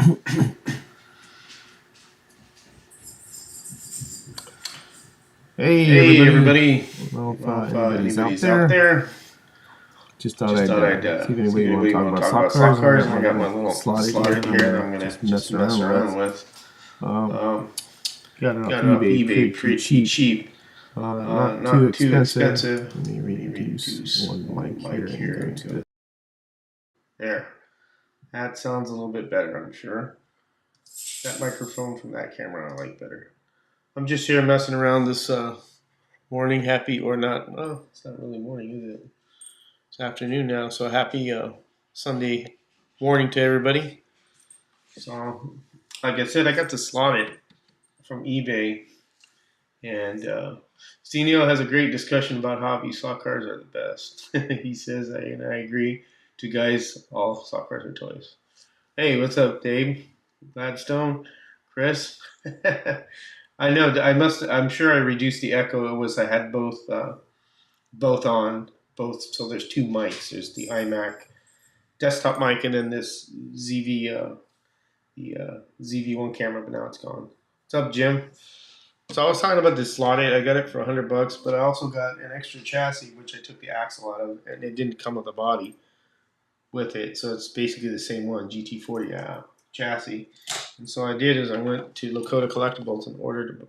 Hey everybody. I don't know if anybody's out there. Just thought I'd see if anybody want to talk about slot Slot cars. cars. I got my little slotted here that I'm going to just mess around with. Got it off eBay pretty cheap. Not too expensive. Let me reintroduce one mic here into it. There. That sounds a little bit better, I'm sure. That microphone from that camera I like better. I'm just here messing around this morning. Happy or not? Well, it's not really morning, is it? It's afternoon now. So happy Sunday morning to everybody. So, like I said, I got this slotted from eBay. And Stenio has a great discussion about hobby slot cars are the best. He says, and I agree. To guys, all slot cars are toys. Hey, what's up, Dave? Gladstone? Chris? I know. I'm sure I reduced the echo. It was I had both on. So there's two mics. There's the iMac desktop mic, and then this ZV ZV1 camera. But now it's gone. What's up, Jim? So I was talking about this slotted. I got it for $100, but I also got an extra chassis, which I took the axle out of, and it didn't come with a body with it. So it's basically the same one, GT40 chassis. And so I did is I went to Lakota Collectibles and ordered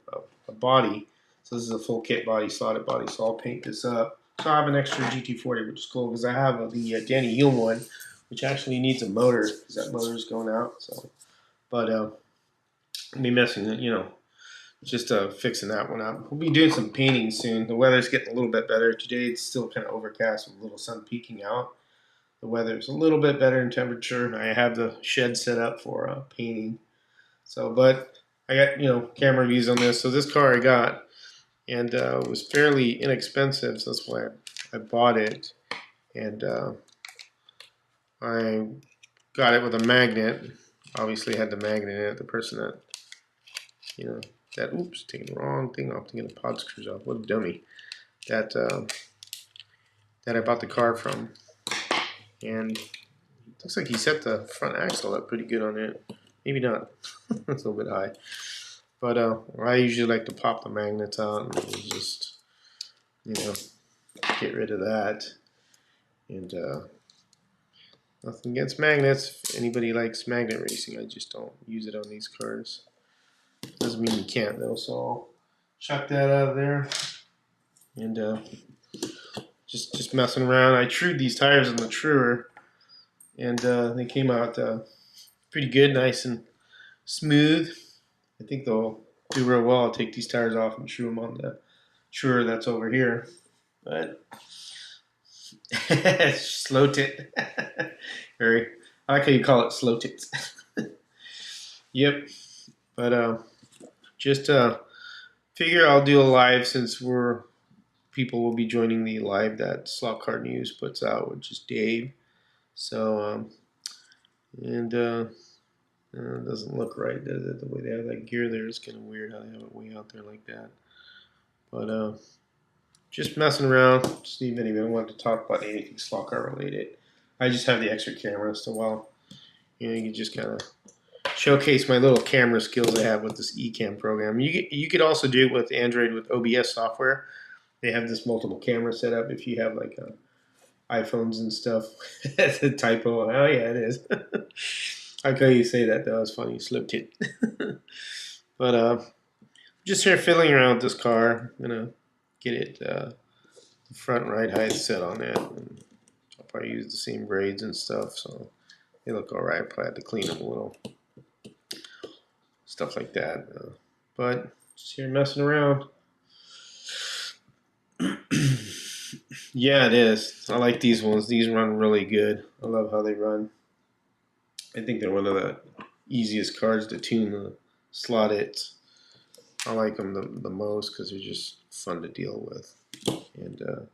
a body. So this is a full kit body, slotted body. So I'll paint this up. So I have an extra GT40, which is cool because I have the Danny Hume one, which actually needs a motor because that motor is going out. So, but me messing, just fixing that one up. We'll be doing some painting soon. The weather's getting a little bit better. Today it's still kind of overcast with a little sun peeking out. The weather's a little bit better in temperature. I have the shed set up for painting. So, but I got, camera views on this. So this car I got, and it was fairly inexpensive. So that's why I bought it. And I got it with a magnet. Obviously had the magnet in it. The person that, oops, taking the wrong thing off, taking the pod screws off. What a dummy. That I bought the car from. And it looks like he set the front axle up pretty good on it. Maybe not. It's a little bit high. But I usually like to pop the magnets out and just, get rid of that. And nothing against magnets. If anybody likes magnet racing, I just don't use it on these cars. Doesn't mean you can't though, so I'll chuck that out of there. And just messing around. I trued these tires in the truer, and they came out pretty good, nice and smooth. I think they'll do real well. I'll take these tires off and true them on the truer that's over here. But slow tit. I like how you call it slow tits. Yep. But just figure I'll do a live since people will be joining the live that Slot Car News puts out, which is Dave. So it doesn't look right, does it? The way they have that gear there is kind of weird how they have it way out there like that. But just messing around, see if anybody wanted to talk about anything slot car related. I just have the extra camera, so while you can just kind of showcase my little camera skills I have with this eCam program. You could also do it with Android with OBS software. They have this multiple camera setup if you have like iPhones and stuff. That's a typo. Oh yeah, it is. I like how you say that though. It's funny. Slipped it. But just here fiddling around with this car. I'm gonna get it the front right height set on it. And I'll probably use the same braids and stuff, so they look all right. Probably have to clean them a little, stuff like that. But just here messing around. Yeah, it is. I like these ones. These run really good. I love how they run. I think they're one of the easiest cars to tune the slot it. I like them the most because they're just fun to deal with. And to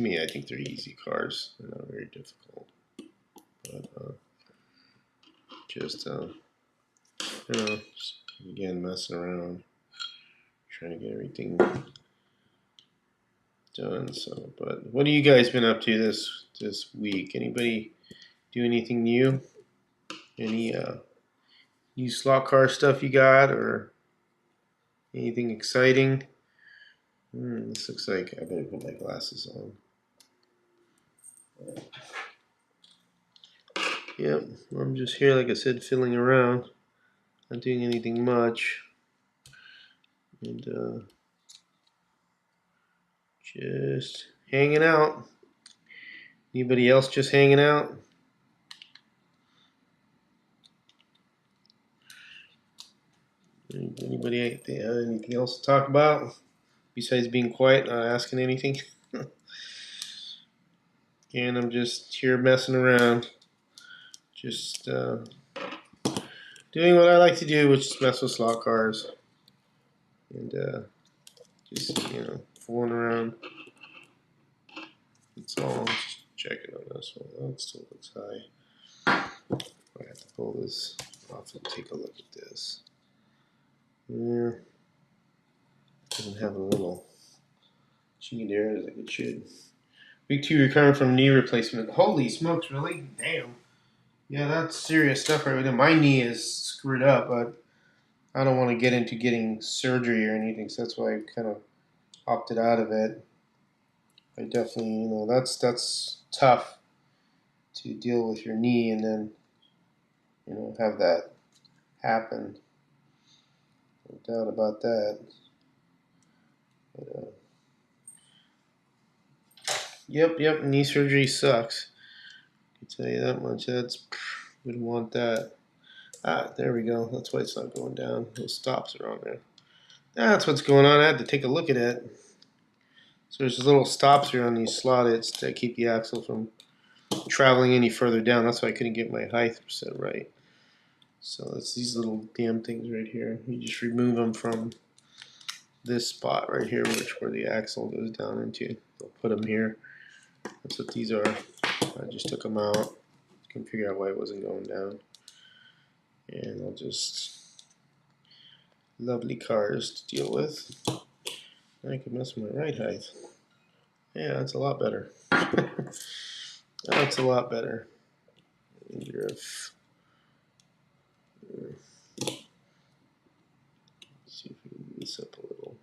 me, I think they're easy cars. They're not very difficult. But just again, messing around, trying to get everything done. So, but what have you guys been up to this week? Anybody do anything new? Any new slot car stuff you got, or anything exciting? This looks like I better put my glasses on. Yep, I'm just here, like I said, fiddling around, not doing anything much, and just hanging out. Anybody else just hanging out? Anybody have anything else to talk about besides being quiet, not asking anything? And I'm just here messing around, just doing what I like to do, which is mess with slot cars, and just fooling around. That's all. Just checking on this one. Oh, it still looks high. I have to pull this off and take a look at this. Yeah, doesn't have a little cheat there like it should. Week 2 recovering from knee replacement. Holy smokes, really? Damn. Yeah, that's serious stuff right there. My knee is screwed up, but I don't want to get into getting surgery or anything, so that's why I kind of opted out of it. I definitely, that's tough to deal with your knee and then, have that happen. No doubt about that. But, yep, knee surgery sucks. I can tell you that much. Wouldn't want that. Ah, there we go. That's why it's not going down. Those stops are on there. That's what's going on. I had to take a look at it. So there's little stops here on these slotted to keep the axle from traveling any further down. That's why I couldn't get my height set right. So it's these little damn things right here. You just remove them from this spot right here, where the axle goes down into. They'll put them here. That's what these are. I just took them out. Couldn't figure out why it wasn't going down. And I'll just... Lovely cars to deal with. I can mess with my right height. Yeah, that's a lot better. That's a lot better. Let's see if we can move this up a little.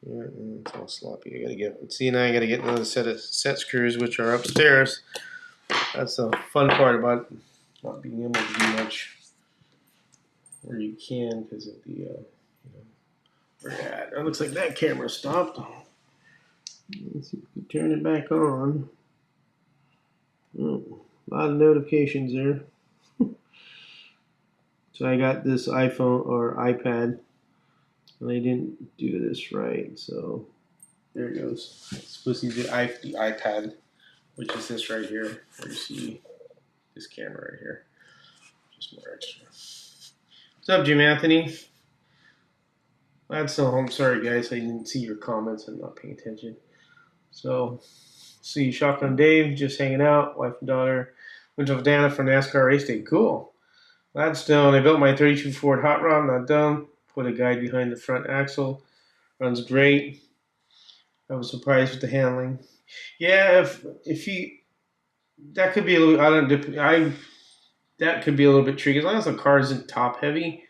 Yeah, it's all sloppy. I gotta get. See, now I gotta get another set screws, which are upstairs. That's the fun part about not being able to do much where you can because of the where you're at. It looks like that camera stopped. Let's see if we can turn it back on. Oh, a lot of notifications there. So I got this iPhone or iPad, and I didn't do this right. So there it goes. It's supposed to be the iPad, which is this right here. Where you see this camera right here. Just more extra. What's up, Jim Anthony? Glad still home. Sorry, guys, I didn't see your comments. I'm not paying attention. So, see Shotgun Dave just hanging out. Wife and daughter went to Havana for NASCAR race day. Cool. Gladstone. I built my 32 Ford hot rod. Not done. Put a guide behind the front axle. Runs great. I was surprised with the handling. Yeah, if you that could be a little. That could be a little bit tricky as long as the car isn't top heavy.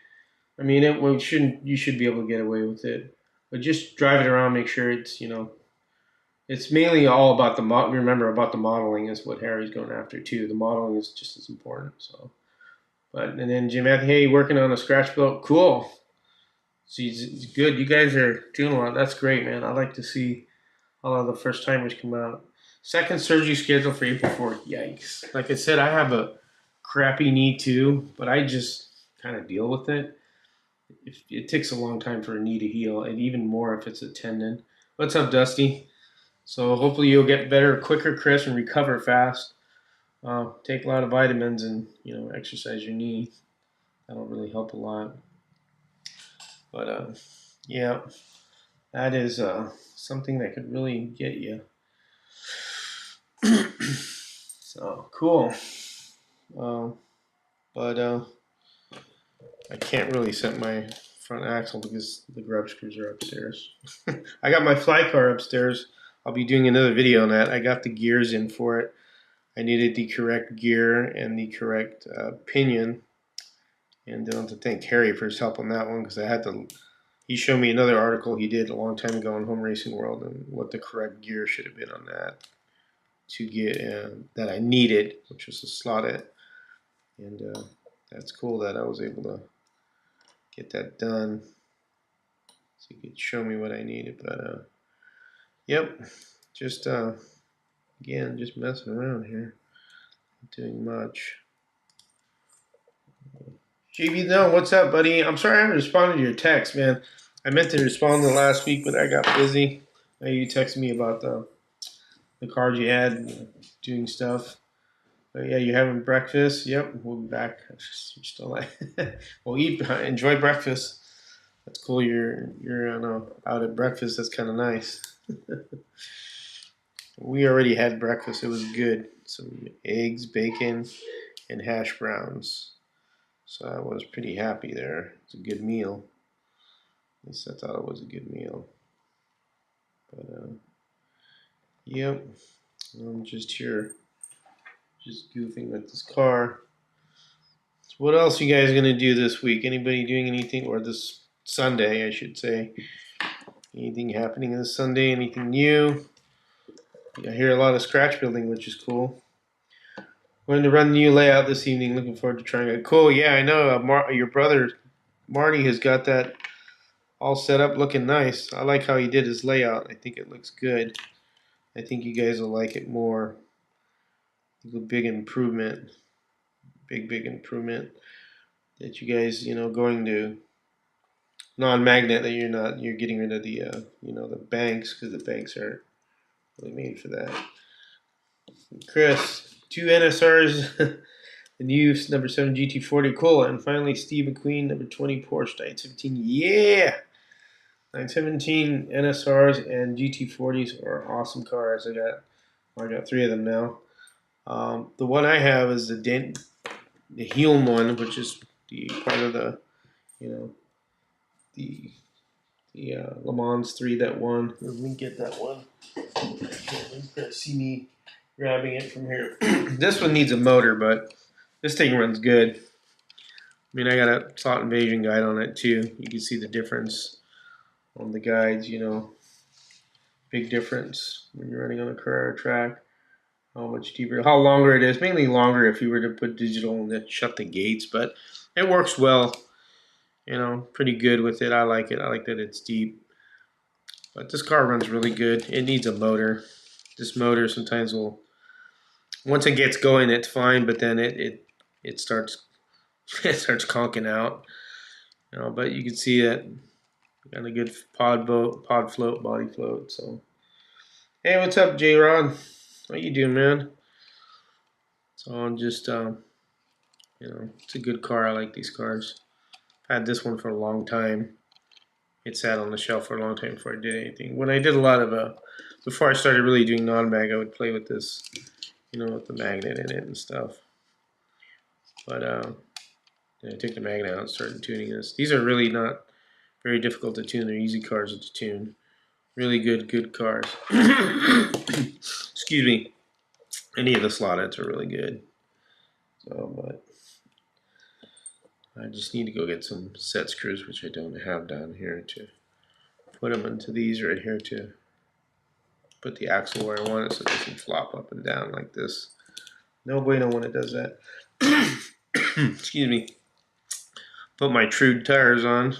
I mean, you should be able to get away with it. But just drive it around. Make sure it's it's mainly all about remember about the modeling is what Harry's going after too. The modeling is just as important. So, and then Jim Anthony, hey, working on a scratch build. Cool. So it's good. You guys are doing a lot. That's great, man. I like to see a lot of the first timers come out. Second surgery scheduled for April 4th. Yikes. Like I said, I have a crappy knee too, but I just kind of deal with it. It takes a long time for a knee to heal, and even more if it's a tendon. What's up, Dusty? So hopefully you'll get better quicker, Chris, and recover fast. Take a lot of vitamins and exercise your knee. That'll really help a lot. But yeah, that is something that could really get you. So cool. But I can't really set my front axle because the grub screws are upstairs. I got my fly car upstairs. I'll be doing another video on that. I got the gears in for it. I needed the correct gear and the correct pinion. And I want to thank Harry for his help on that one, because I had to. He showed me another article he did a long time ago on Home Racing World and what the correct gear should have been on that to get that I needed, which was to slot it. And that's cool that I was able to get that done. So he could show me what I needed. But yep, just again, just messing around here, not doing much. JB, no, what's up, buddy? I'm sorry I haven't responded to your text, man. I meant to respond to last week, but I got busy. You texted me about the card you had, doing stuff. But yeah, you having breakfast? Yep, we'll be back. You're still like, well, enjoy breakfast. That's cool. You're out at breakfast. That's kind of nice. We already had breakfast. It was good. Some eggs, bacon, and hash browns. So I was pretty happy there. It's a good meal. At least I thought it was a good meal. But yep, I'm just here, just goofing with this car. So what else you guys gonna do this week? Anybody doing anything, or this Sunday, I should say? Anything happening this Sunday? Anything new? I hear a lot of scratch building, which is cool. Going to run the new layout this evening. Looking forward to trying it. Cool. Yeah, I know. Your brother Marty has got that all set up, looking nice. I like how he did his layout. I think it looks good. I think you guys will like it more. It's a big improvement. Big improvement that you guys, going to non-magnet, that you're getting rid of the, the banks, because the banks are really made for that. Chris, 2 NSRs, the new number 7 GT40, cool. And finally, Steve McQueen, number 20 Porsche 917. Yeah! 917 NSRs and GT40s are awesome cars. I got 3 of them now. The one I have is the Helm one, which is the part of the, the Le Mans 3 that won. Let me get that one. You see me grabbing it from here. This one needs a motor, but this thing runs good. I mean, I got a slot invasion guide on it too. You can see the difference on the guides, big difference when you're running on a Carrera track. How much deeper, how longer it is. Mainly longer if you were to put digital and then shut the gates, but it works well. Pretty good with it. I like it. I like that it's deep. But this car runs really good. It needs a motor. This motor sometimes will, once it gets going, it's fine, but then it starts it starts conking out. But you can see that got a good pod float, body float. So, hey, what's up, J Rod? How you doing, man? So I'm just it's a good car. I like these cars. I had this one for a long time. It sat on the shelf for a long time before I did anything. When I did a lot of before I started really doing non-mag, I would play with this, with the magnet in it and stuff. But then I took the magnet out and started tuning this. These are really not very difficult to tune. They're easy cars to tune. Really good cars. Excuse me. Any of the slotheads are really good. So, but I just need to go get some set screws, which I don't have down here, to put them into these right here to put the axle where I want it so it doesn't flop up and down like this. No bueno when it does that. Excuse me. Put my Trude tires on.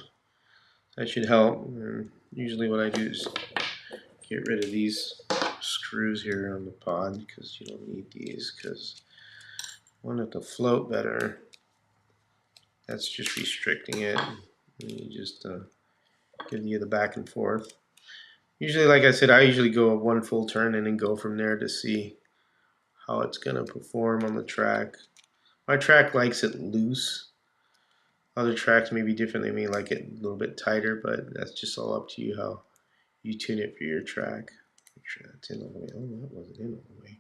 That should help. And usually what I do is get rid of these screws here on the pod, because you don't need these, because I want it to float better. That's just restricting it. And you just give you the back and forth. Usually, like I said, I usually go one full turn and then go from there to see how it's going to perform on the track. My track likes it loose. Other tracks may be different. They may like it a little bit tighter, but that's just all up to you how you tune it for your track. Make sure that's in all the way. Oh, that wasn't in all the way.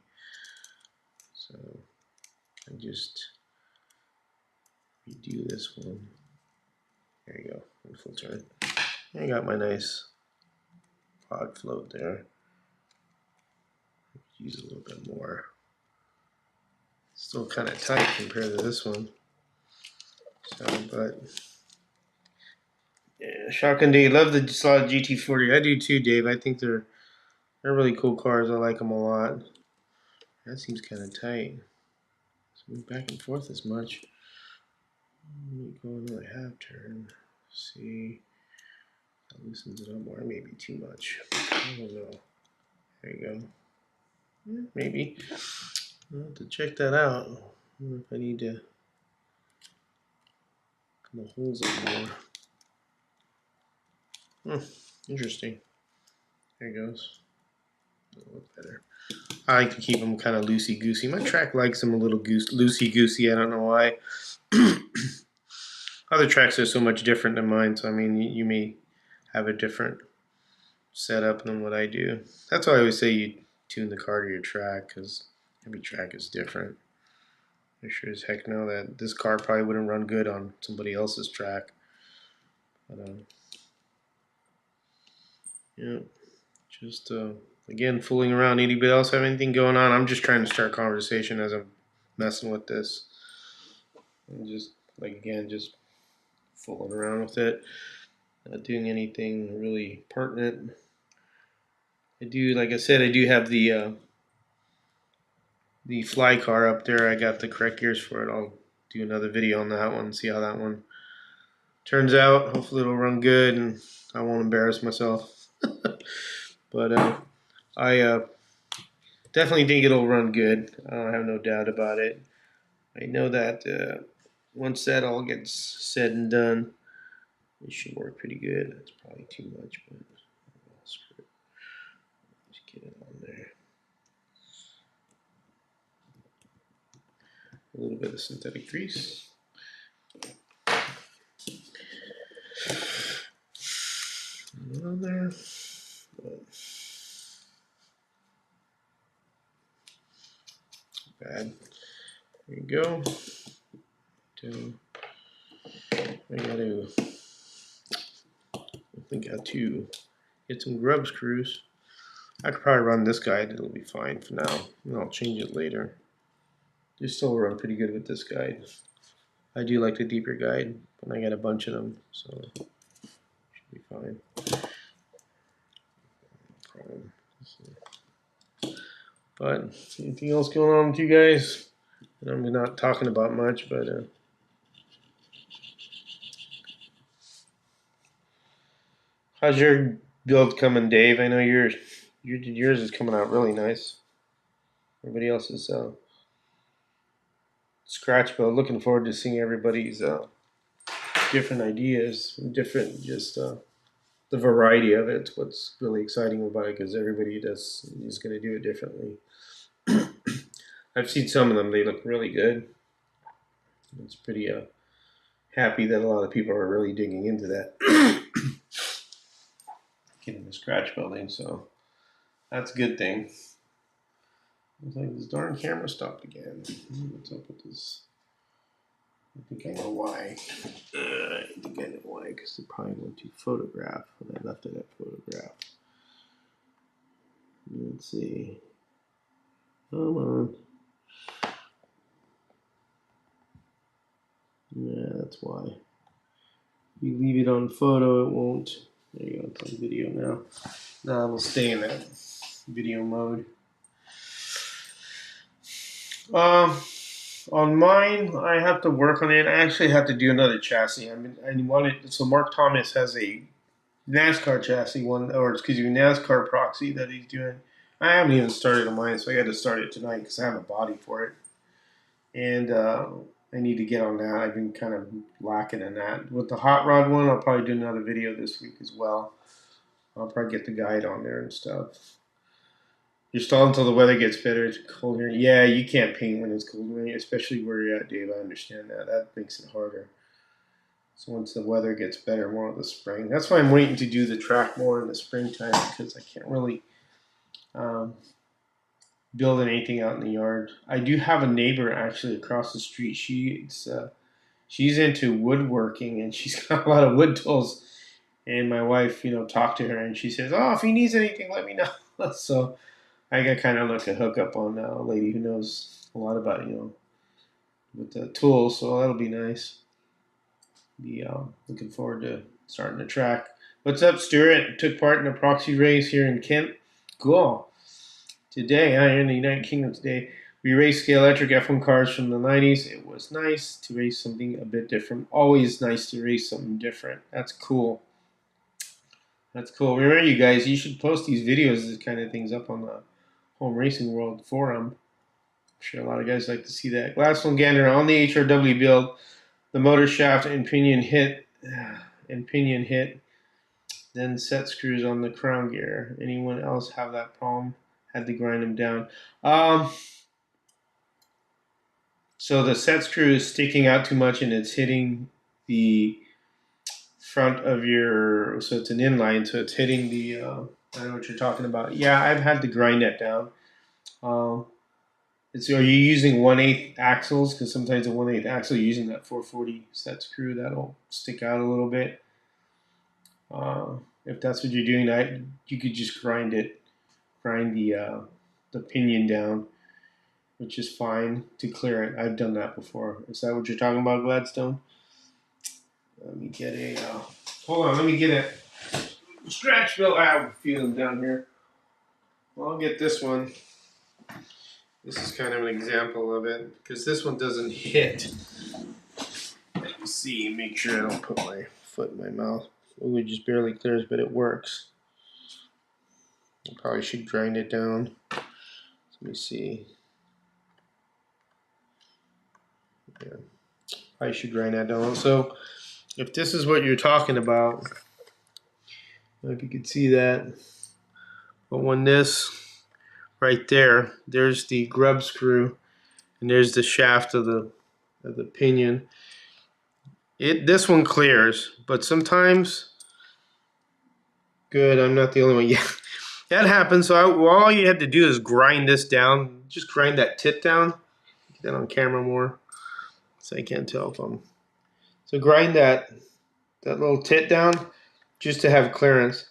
So I just redo this one. There you go. One full turn. I got my nice pod float there. Use a little bit more. Still kind of tight compared to this one. So, but yeah, Shotgun Dave, love the solid GT40. I do too, Dave. I think they're really cool cars. I like them a lot. That seems kind of tight. So move back and forth as much. Let me go another half turn. See, that loosens it up more. Maybe too much. I don't know. There you go. Yeah, maybe. I'll have to check that out. I wonder if I need to come the holes in more. Interesting. There it goes. A little better. I like to keep them kind of loosey-goosey. My track likes them a little loosey-goosey. I don't know why. Other tracks are so much different than mine, so I mean, you may have a different setup than what I do. That's why I always say you tune the car to your track, because every track is different. I sure as heck know that this car probably wouldn't run good on somebody else's track. But, yeah, just again, fooling around. Anybody else have anything going on? I'm just trying to start conversation as I'm messing with this. And just, like, again, just fooling around with it. Not doing anything really pertinent. I do, like I said, I do have the fly car up there. I got the correct gears for it. I'll do another video on that one, see how that one turns out. Hopefully it'll run good and I won't embarrass myself. But I definitely think it'll run good. I have no doubt about it. I know that once that all gets said and done, it should work pretty good. That's probably too much, but screw it. Just get it on there. A little bit of synthetic grease. On there. Bad. There you go. I got to get some grub screws. I could probably run this guide. It'll be fine for now. And I'll change it later. They still run pretty good with this guide. I do like the deeper guide, but I got a bunch of them, so it should be fine. But anything else going on with you guys? And I'm not talking about much, but how's your build coming, Dave? I know yours is coming out really nice. Everybody else is scratch build. Looking forward to seeing everybody's different ideas, different just the variety of it. What's really exciting about it, because everybody is going to do it differently. I've seen some of them; they look really good. It's pretty happy that a lot of people are really digging into that, getting the scratch building. So that's a good thing. Looks like this darn camera stopped again. What's up with this? I think I know why. Because it probably went to photograph when I left it at photograph. Let's see. Come on. Yeah, that's why. If you leave it on photo, it won't. There you go, it's on video now. Now it'll stay in that video mode. On mine, I have to work on it. I actually have to do another chassis. So Mark Thomas has a NASCAR chassis NASCAR proxy that he's doing. I haven't even started on mine, so I got to start it tonight because I have a body for it. And I need to get on that. I've been kind of lacking in that. With the hot rod one, I'll probably do another video this week as well. I'll probably get the guide on there and stuff. You're stalling until the weather gets better. It's cold here. Yeah, you can't paint when it's cold, especially where you're at, Dave. I understand that. That makes it harder. So once the weather gets better, more of the spring. That's why I'm waiting to do the track more in the springtime, because I can't really build anything out in the yard. I do have a neighbor actually across the street. She's into woodworking, and she's got a lot of wood tools. And my wife, talked to her, and she says, "Oh, if he needs anything, let me know." So I got kind of like a hookup on a lady who knows a lot about, with the tool, so that'll be nice. Be looking forward to starting the track. What's up, Stuart? Took part in a proxy race here in Kent. Cool. Today, here in the United Kingdom today, we raced electric F1 cars from the 90s. It was nice to race something a bit different. Always nice to race something different. That's cool. That's cool. Remember, you guys, you should post these videos, these kind of things up on the Home Racing World forum. I'm sure a lot of guys like to see that. Gladstone Gander on the HRW build. The motor shaft and pinion hit, then set screws on the crown gear. Anyone else have that problem? Had to grind them down. So the set screw is sticking out too much and it's hitting the front of your, so it's an inline, so it's hitting the, I know what you're talking about. Yeah, I've had to grind that down. Are you using 1/8 axles? Because sometimes a 1/8 axle, you're using that 440 set screw, that'll stick out a little bit. If that's what you're doing, you could just grind the pinion down, which is fine to clear it. I've done that before. Is that what you're talking about, Gladstone? Let me get a, hold on, let me get a scratch built. I have a few of them down here. Well, I'll get this one. This is kind of an example of it, because this one doesn't hit. Let me see, make sure I don't put my foot in my mouth. Oh, it just barely clears, but it works. I probably should grind it down. Let me see. Yeah, I should grind that down. So, if this is what you're talking about, if you could see that, but when this right there, there's the grub screw, and there's the shaft of the pinion. This one clears, but sometimes, good, I'm not the only one. Yeah, that happens. So all you have to do is grind this down. Just grind that tip down. Get that on camera more, so I can't tell if I'm. So grind that little tit down just to have clearance.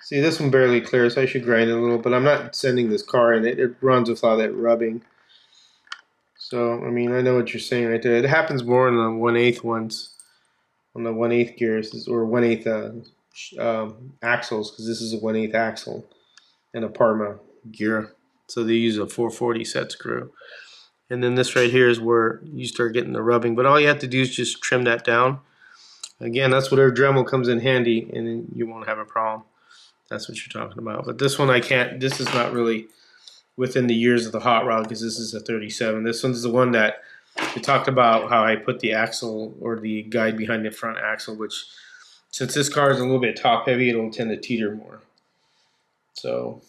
See, this one barely clears, so I should grind it a little, but I'm not sending this car in. It runs without that rubbing. So, I mean, I know what you're saying right there. It happens more in the 1/8 ones, on the 1/8 gears, or 1/8 axles, because this is a 1/8 axle and a Parma gear. So they use a 440 set screw. And then this right here is where you start getting the rubbing. But all you have to do is just trim that down. Again, that's where Dremel comes in handy, and then you won't have a problem. That's what you're talking about. But this one I can't. This is not really within the years of the hot rod, because this is a 37. This one's the one that we talked about, how I put the axle or the guide behind the front axle, which since this car is a little bit top heavy, it'll tend to teeter more. So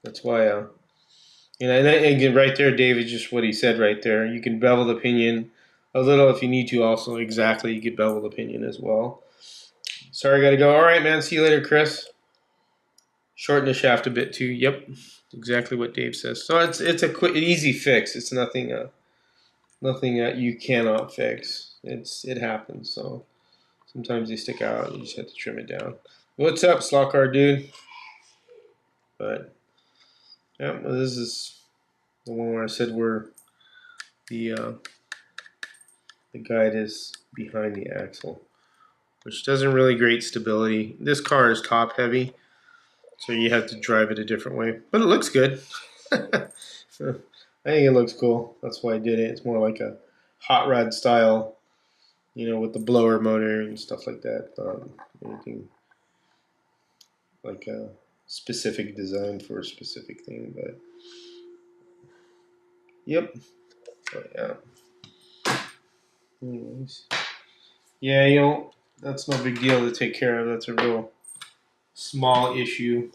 that's why, and again, right there, David, just what he said right there. You can bevel the pinion a little if you need to. Also, exactly, you could bevel the pinion as well. Sorry, I gotta go. All right, man. See you later, Chris. Shorten the shaft a bit too. Yep, exactly what Dave says. So it's a quick, easy fix. It's nothing that you cannot fix. It happens. So sometimes they stick out. You just have to trim it down. What's up, slot car dude? But yeah, this is the one where I said where the guide is behind the axle, which doesn't really great stability. This car is top heavy, so you have to drive it a different way. But it looks good. So, I think it looks cool. That's why I did it. It's more like a hot rod style, with the blower motor and stuff like that. Anything like a specific design for a specific thing, but yep. But yeah. Anyways. Yeah, that's no big deal to take care of. That's a real small issue.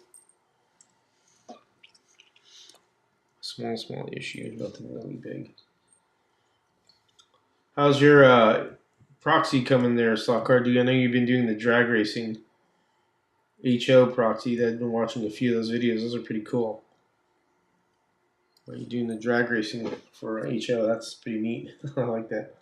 Small issue. Nothing really big. How's your proxy coming there, Slotcar? I know you've been doing the drag racing HO proxy. I've been watching a few of those videos. Those are pretty cool. Are you doing the drag racing for HO? That's pretty neat. I like that.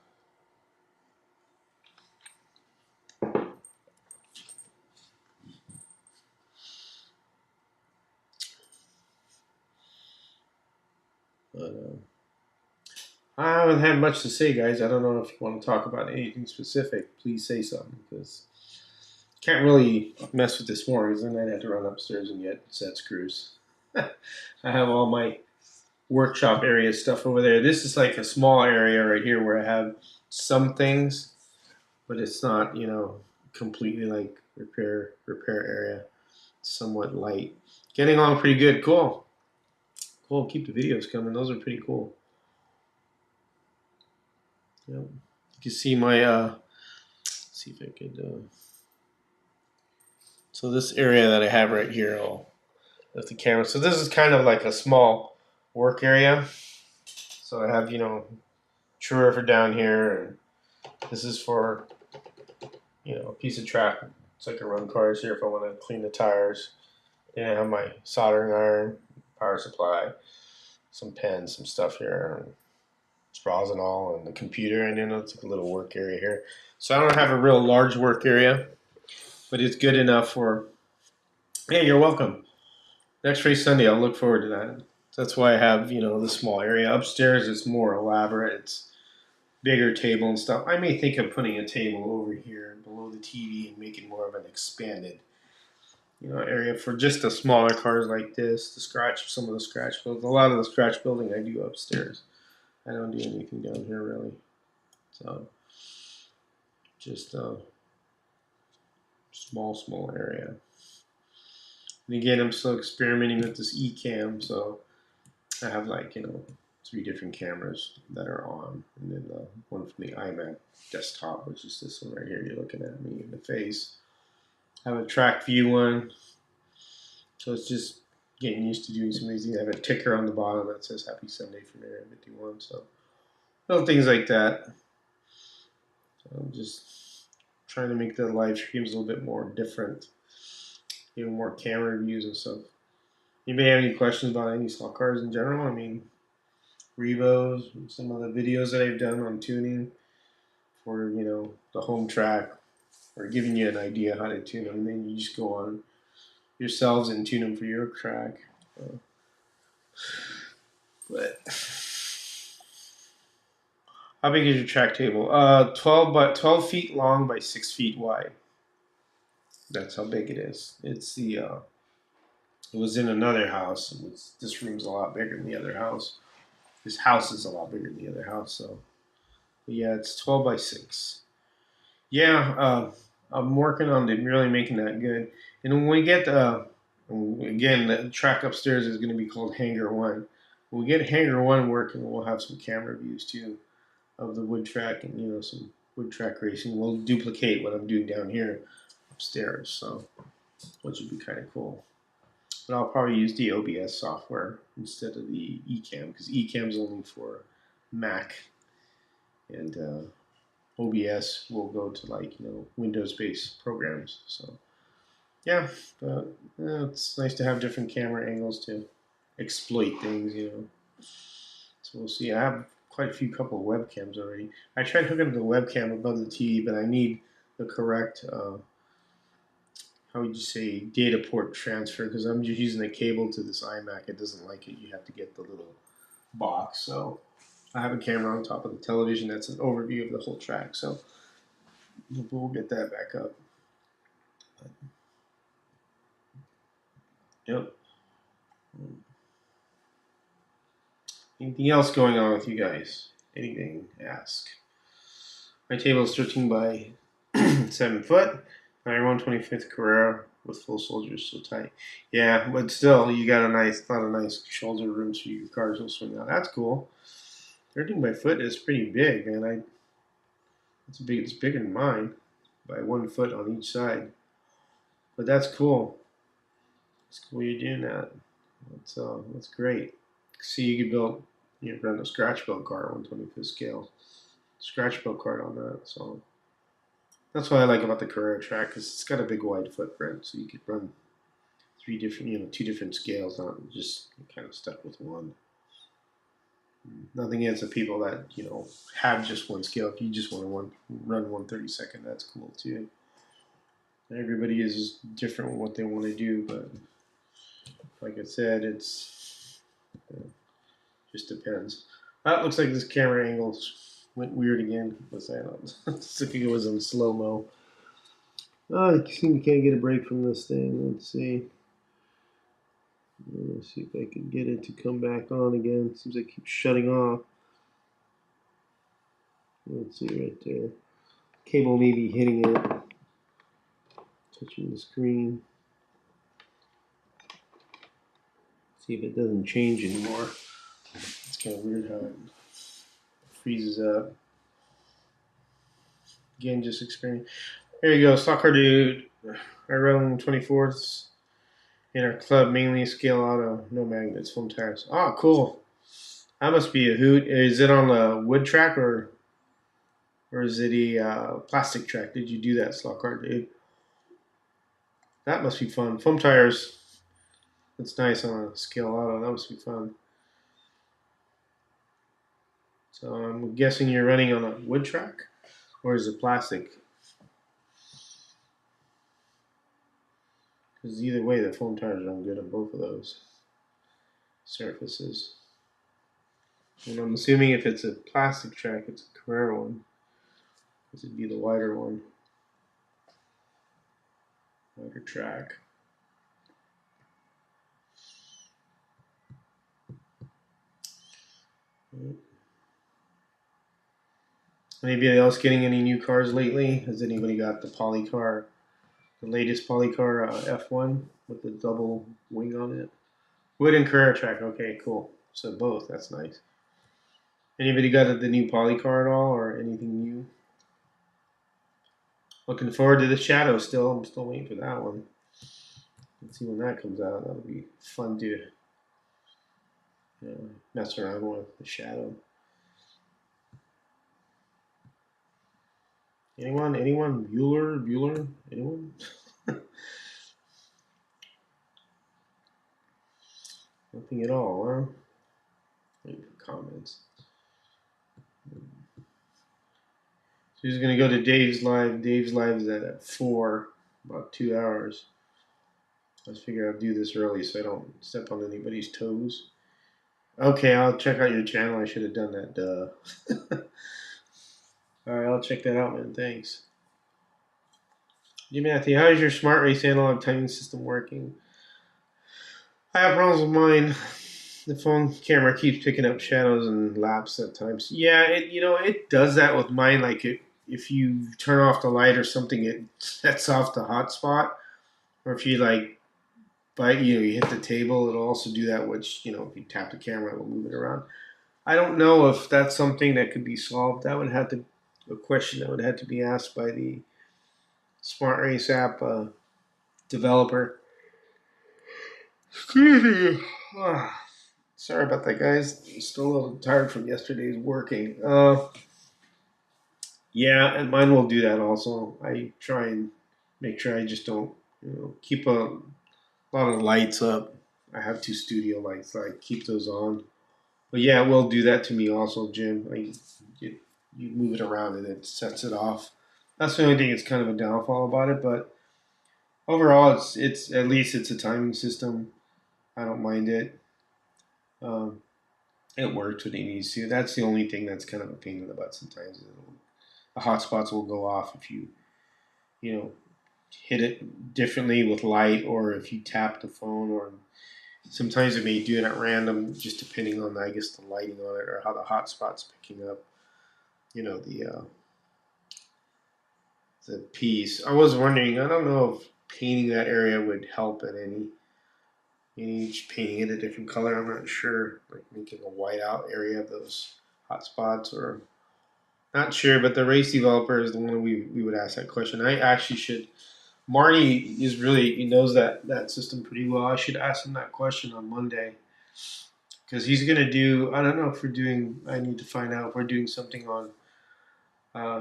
But, I haven't had much to say, guys. I don't know if you want to talk about anything specific. Please say something, because can't really mess with this more, because then I'd have to run upstairs and get set screws. I have all my workshop area stuff over there. This is like a small area right here where I have some things, but it's not, completely like repair area. It's somewhat light. Getting along pretty good. Cool. Cool. Keep the videos coming. Those are pretty cool. Yep. You can see my let's see if I could so this area that I have right here, I'll lift the camera. So this is kind of like a small work area. So I have, true for down here, and this is for, a piece of track. It's like a run cars here if I want to clean the tires. And I have my soldering iron, power supply, some pens, some stuff here, and straws and all, and the computer, and then it's like a little work area here. So I don't have a real large work area, but it's good enough for, hey, you're welcome. Next race Sunday, I'll look forward to that. That's why I have, the small area. Upstairs it's more elaborate. It's bigger table and stuff. I may think of putting a table over here below the TV and making more of an expanded, area for just the smaller cars like this, some of the scratch building. A lot of the scratch building I do upstairs. I don't do anything down here really. So just a small area. And again, I'm still experimenting with this eCam, so I have 3 different cameras that are on, and then one from the iMac desktop, which is this one right here. You're looking at me in the face. I have a track view one, so it's just getting used to doing some of these things. I have a ticker on the bottom that says Happy Sunday from Area 51, so little things like that. So I'm just trying to make the live streams a little bit more different, more camera reviews and stuff. Anybody have any questions about any stock cars in general? I mean, Revos, some of the videos that I've done on tuning for, the home track, or giving you an idea how to tune them, and then you just go on yourselves and tune them for your track. But how big is your track table? 12 feet long by 6 feet wide. That's how big it is. It's it was in another house. This room's a lot bigger than the other house. This house is a lot bigger than the other house. So, but yeah, it's 12 by 6. Yeah, I'm working on really making that good. And when we get, again, the track upstairs is going to be called Hangar 1. When we get Hangar 1 working, we'll have some camera views too of the wood track and, some wood track racing. We'll duplicate what I'm doing down here upstairs, so which would be kind of cool. But I'll probably use the OBS software instead of the eCam, because eCam is only for Mac, and OBS will go to Windows-based programs. So yeah, but it's nice to have different camera angles to exploit things. So we'll see. I have quite a couple of webcams already. I tried hooking the webcam above the TV, but I need the correct how would you say, data port transfer, because I'm just using a cable to this iMac. It doesn't like it. You have to get the little box. So I have a camera on top of the television that's an overview of the whole track. So we'll get that back up. Yep. Anything else going on with you guys? Anything? Ask. My table is 13 by 7 foot. My 125th Carrera with full soldiers, so tight. Yeah, but still, you got a lot of nice shoulder room so your cars will swing out. That's cool. 13 by foot is pretty big, man. It's bigger than mine by 1 foot on each side. But that's cool. It's cool you're doing that. That's great. See, you could run a scratch build car 125th scale. Scratch build card on that, so that's what I like about the Carrera track, because it's got a big wide footprint, so you could run 2 different scales, not just kind of stuck with one. Nothing against the people that have just one scale. If you just want to run 1/32, that's cool too. Everybody is different with what they want to do, but like I said, it just depends. That looks like this camera angle went weird again. What's that? I think it was in slow-mo. Oh, I seem to can't get a break from this thing. Let's see. Let's see if I can get it to come back on again. Seems like it keeps shutting off. Let's see right there. Cable may be hitting it. Touching the screen. See if it doesn't change anymore. It's kind of weird how it freezes up. Again, just experience. There you go, Soccer Dude. I run 24ths in our club, mainly scale auto, no magnets, foam tires. Oh, cool. That must be a hoot. Is it on a wood track or is it a plastic track? Did you do that, Slot Dude? That must be fun. Foam tires. That's nice on a scale auto. That must be fun. So I'm guessing you're running on a wood track, or is it plastic? Because either way, the foam tires run good on both of those surfaces. And I'm assuming if it's a plastic track, it's a Carrera one. This would be the wider one. Wider track. Anybody else getting any new cars lately? Has anybody got the Polycar, the latest Polycar F1 with the double wing on it? Wood and Carrera track. Okay, cool. So both. That's nice. Anybody got the new Polycar at all, or anything new? Looking forward to the Shadow still. I'm still waiting for that one. Let's see when that comes out. That'll be fun to mess around with the Shadow. Anyone? Anyone? Bueller? Anyone? Nothing at all, huh? Waiting for comments. So he's going to go to Dave's live. Dave's live is at 4, about 2 hours. I figure I'll do this early so I don't step on anybody's toes. Okay, I'll check out your channel. I should have done that. Duh. All right, I'll check that out, man. Thanks. Jim Matthew, how is your smart race analog timing system working? I have problems with mine. The phone camera keeps picking up shadows and laps at times. Yeah, it does that with mine. Like if you turn off the light or something, it sets off the hotspot. Or if you you hit the table, it'll also do that. Which if you tap the camera, it'll move it around. I don't know if that's something that could be solved. That would have to a question that would have to be asked by the Smart Race app developer. Excuse me. Sorry about that, guys. I'm still a little tired from yesterday's working. Yeah, and mine will do that also. I try and make sure I just don't, keep a lot of lights up. I have 2 studio lights, so I keep those on. But yeah, it will do that to me also, Jim. You move it around and it sets it off. That's the only thing that's kind of a downfall about it. But overall, it's at least it's a timing system. I don't mind it. It works when it needs to. That's the only thing that's kind of a pain in the butt sometimes. The hotspots will go off if you know, hit it differently with light or if you tap the phone, or sometimes it may do it at random just depending on, I guess, the lighting on it or how the hotspot's picking up, the piece. I was wondering, I don't know if painting that area would help in any painting it a different color. I'm not sure, like making a white out area of those hotspots, or not sure. But the race developer is the one we would ask that question. I actually should. Marty he knows that system pretty well. I should ask him that question on Monday, because he's gonna do. I don't know if we're doing. I need to find out if we're doing something on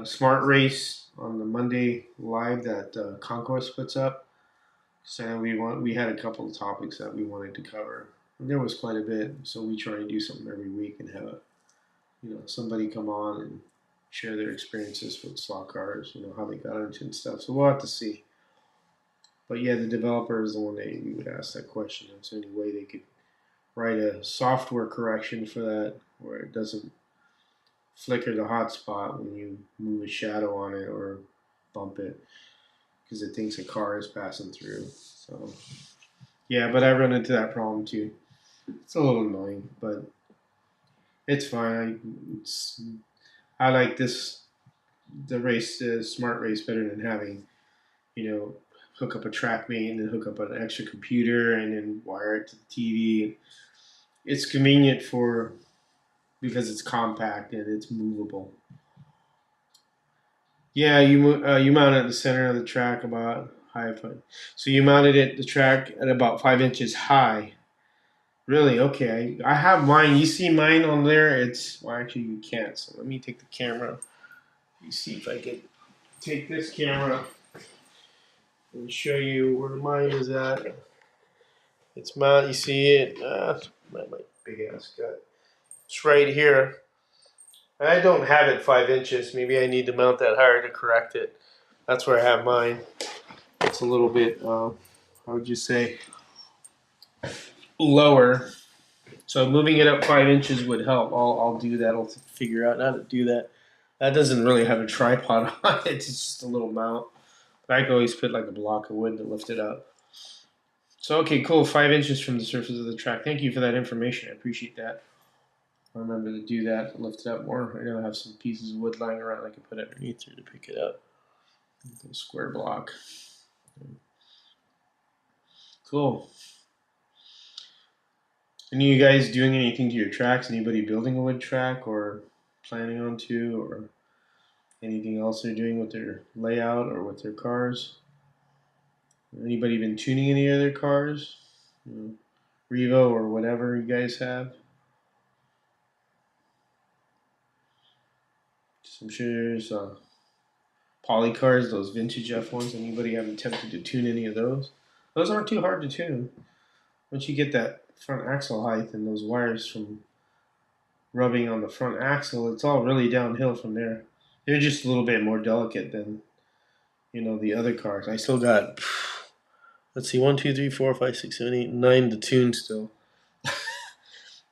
Smart Race on the Monday live that Conquest puts up. So we had a couple of topics that we wanted to cover. And there was quite a bit. So we try and do something every week and have somebody come on and share their experiences with slot cars. How they got into it and stuff. So we'll have to see. But yeah, the developer is the one that we would ask that question. Is there any way they could write a software correction for that where it doesn't flicker the hotspot when you move a shadow on it or bump it because it thinks a car is passing through. So yeah, but I run into that problem too. It's a little annoying, but it's fine. I like the smart race better than having, hook up a TrackMate and then hook up an extra computer and then wire it to the TV. It's convenient because it's compact and it's movable. Yeah, you mount it at the center of the track about high. So you mounted the track at about 5 inches high. Really? Okay. I have mine. You see mine on there? Actually you can't. So let me take the camera. You see if I can take this camera and show you where mine is at. It's mount. You see it? My big ass gut. It's right here. I don't have it 5 inches. Maybe I need to mount that higher to correct it. That's where I have mine. It's a little bit, how would you say, lower. So moving it up 5 inches would help. I'll do that. I'll figure out how to do that. That doesn't really have a tripod on it. It's just a little mount. But I can always put like a block of wood to lift it up. So, okay, cool. 5 inches from the surface of the track. Thank you for that information. I appreciate that. I'll remember to do that, lift it up more. I know I have some pieces of wood lying around I can put underneath here to pick it up. A square block. Cool. Any of you guys doing anything to your tracks? Anybody building a wood track or planning on to, or anything else they're doing with their layout or with their cars? Anybody been tuning any of their cars? Revo or whatever you guys have? I'm sure there's poly cars, those vintage F1s. Anybody have attempted to tune any of those? Those aren't too hard to tune. Once you get that front axle height and those wires from rubbing on the front axle, it's all really downhill from there. They're just a little bit more delicate than, the other cars. I still got, let's see, 1, 2, 3, 4, 5, 6, 7, 8, 9 to tune still.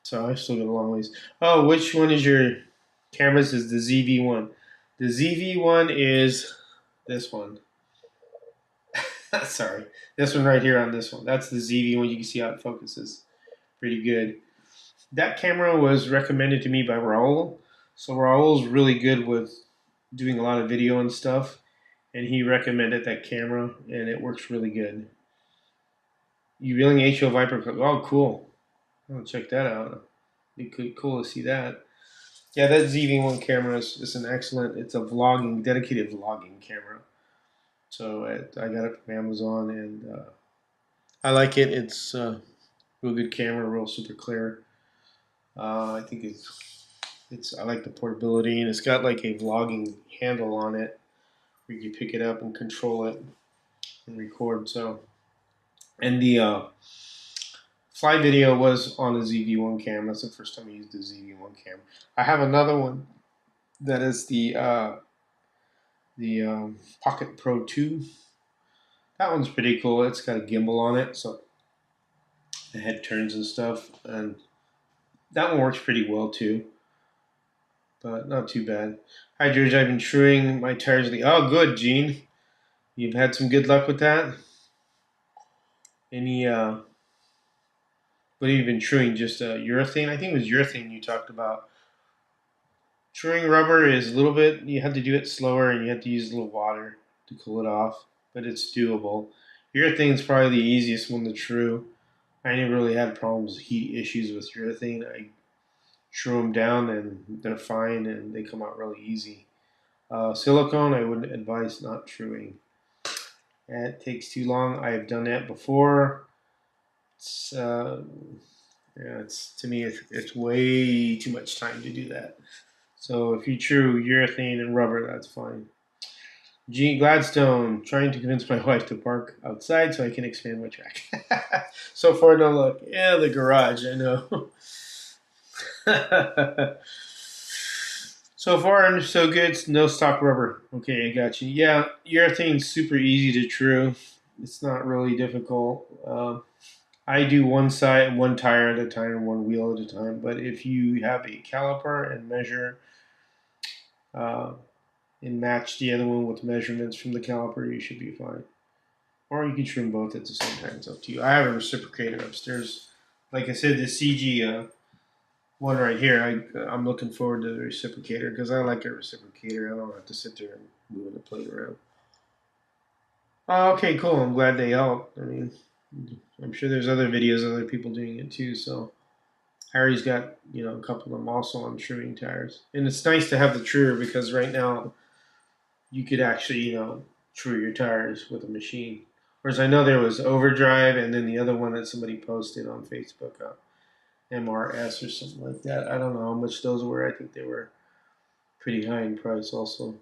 So I still got a long ways. Oh, which one is your cameras? Is the ZV-1. The ZV-1 is this one. Sorry. This one right here on this one. That's the ZV-1. You can see how it focuses. Pretty good. That camera was recommended to me by Raul. So Raul's really good with doing a lot of video and stuff. And he recommended that camera, and it works really good. Reeling HO Viper. Oh, cool. I'll check that out. It'd be cool to see that. Yeah, that ZV-1 camera is an excellent. It's a dedicated vlogging camera. So I got it from Amazon, and I like it. It's a real good camera, real super clear. I think I like the portability, and it's got like a vlogging handle on it where you can pick it up and control it and record. So, and the fly video was on a ZV-1 camera. That's the first time I used the ZV-1 camera. I have another one that is the Pocket Pro 2. That one's pretty cool. It's got a gimbal on it, so the head turns and stuff, and that one works pretty well too, but not too bad. Hi George, I've been truing my tires. Oh, good, Gene. You've had some good luck with that. Any what have you been truing? Just urethane? I think it was urethane you talked about. Truing rubber is a little bit. You have to do it slower, and you have to use a little water to cool it off, but it's doable. Urethane is probably the easiest one to true. I never really had heat issues with urethane. I true them down and they're fine and they come out really easy. Silicone, I would advise not truing. It takes too long. I have done that before. To me, it's way too much time to do that. So if you true urethane and rubber, that's fine. Gene Gladstone, trying to convince my wife to park outside so I can expand my track. So far, no luck. Yeah, the garage, I know. So far, so good. No stock rubber. Okay, I got you. Yeah, urethane's super easy to true. It's not really difficult. I do one tire at a time, one wheel at a time. But if you have a caliper and measure uh, and match the other one with measurements from the caliper, you should be fine. Or you can trim both at the same time. It's up to you. I have a reciprocator upstairs. Like I said, the CG one right here, I'm looking forward to the reciprocator because I like a reciprocator. I don't have to sit there and move the plate around. Oh, okay, cool. I'm glad they helped. I mean, I'm sure there's other videos of other people doing it too. So Harry's got a couple of them also on trimming tires, and it's nice to have the truer because right now you could actually true your tires with a machine. Whereas I know there was overdrive, and then the other one that somebody posted on Facebook, MRS or something like that. I don't know how much those were. I think they were pretty high in price also.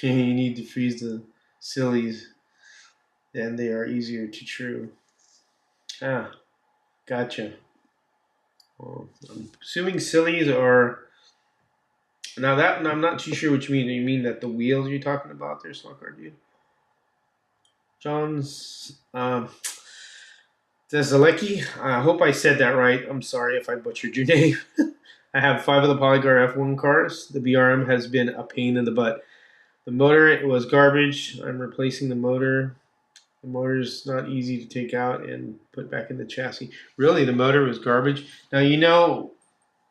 You need to freeze the sillies, and they are easier to true. Ah, gotcha. Well, I'm assuming sillies are now that I'm not too sure what you mean. Do you mean that the wheels you're talking about there, Slocard, dude? John's Zalecki. I hope I said that right. I'm sorry if I butchered your name. I have 5 of the Polycar F1 cars. The BRM has been a pain in the butt. The motor, it was garbage. I'm replacing the motor. The motor's not easy to take out and put back in the chassis. Really, the motor was garbage. Now,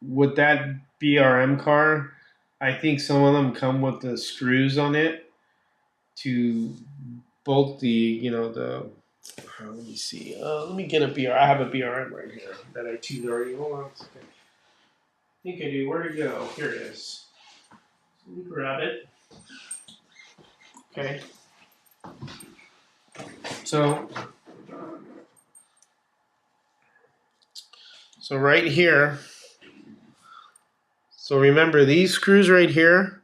with that BRM car, I think some of them come with the screws on it to bolt let me see. Let me get a BRM. I have a BRM right here that I tuned already. Hold on a second. I think I do. Where'd it go? Here it is. Let me grab it. Okay. So right here. So remember these screws right here.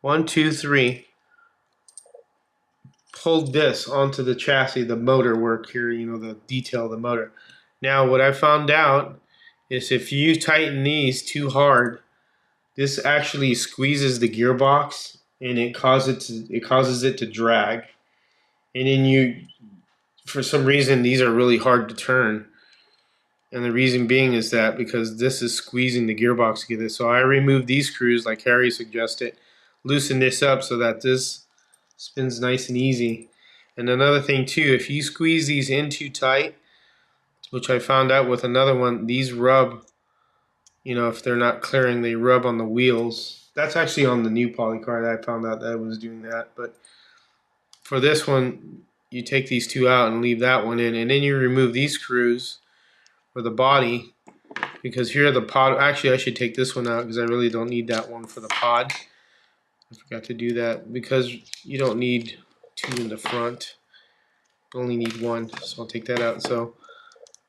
1, 2, 3. Hold this onto the chassis, the motor work here, the detail of the motor. Now, what I found out is if you tighten these too hard, this actually squeezes the gearbox and it causes it to drag. And then for some reason, these are really hard to turn. And the reason being is that because this is squeezing the gearbox together. So I removed these screws like Harry suggested, loosen this up so that this spins nice and easy. And another thing too, if you squeeze these in too tight, which I found out with another one, these rub, if they're not clearing, they rub on the wheels. That's actually on the new Polycar that I found out that I was doing that. But for this one, you take these 2 out and leave that one in, and then you remove these screws for the body, because here the pod, actually I should take this one out because I really don't need that one for the pod. I forgot to do that because you don't need 2 in the front. You only need 1, so I'll take that out. So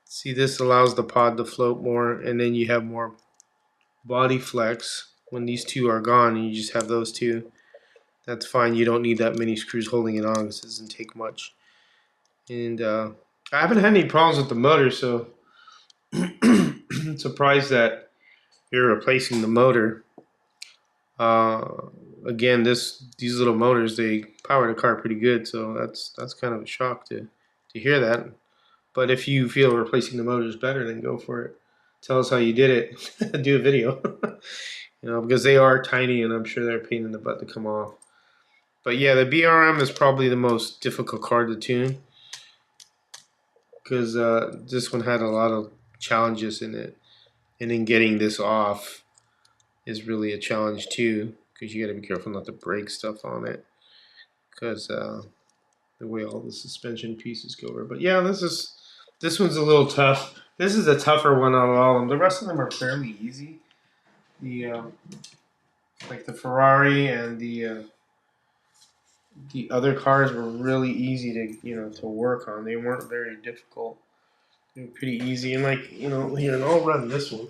see, this allows the pod to float more, and then you have more body flex when these 2 are gone and you just have those 2. That's fine. You don't need that many screws holding it on because it doesn't take much. And I haven't had any problems with the motor, so I'm surprised that you're replacing the motor. Again, these little motors, they power the car pretty good, so that's kind of a shock to hear that. But if you feel replacing the motor is better, then go for it. Tell us how you did it. Do a video. Because they are tiny and I'm sure they're a pain in the butt to come off. But yeah, the BRM is probably the most difficult car to tune because this one had a lot of challenges in it. And then getting this off is really a challenge too, because you got to be careful not to break stuff on it because the way all the suspension pieces go over. But yeah, this one's a little tough. This is a tougher one out of all of them. The rest of them are fairly easy. The like the Ferrari and the other cars were really easy to work on. They weren't very difficult. They were pretty easy. And here, and I'll run this one.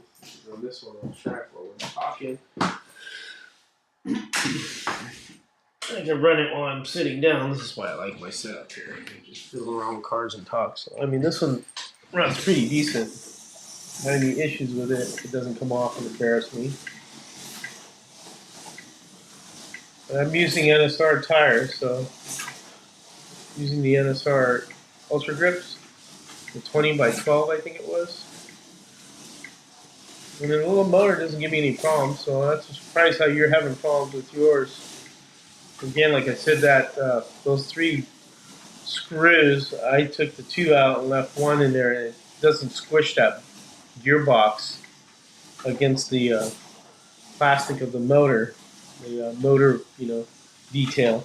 This one on track while we're talking. I can run it while I'm sitting down. This is why I like my setup here. I just fiddle around with cars and talk. So this one runs pretty decent. If I have any issues with it, it doesn't come off and embarrass me. But I'm using NSR tires, so using the NSR Ultra Grips. the 20 by 12, I think it was. And the little motor doesn't give me any problems, so that's a surprise how you're having problems with yours. Again, like I said, that those 3 screws, I took the 2 out and left 1 in there, and it doesn't squish that gearbox against the plastic of the motor, detail.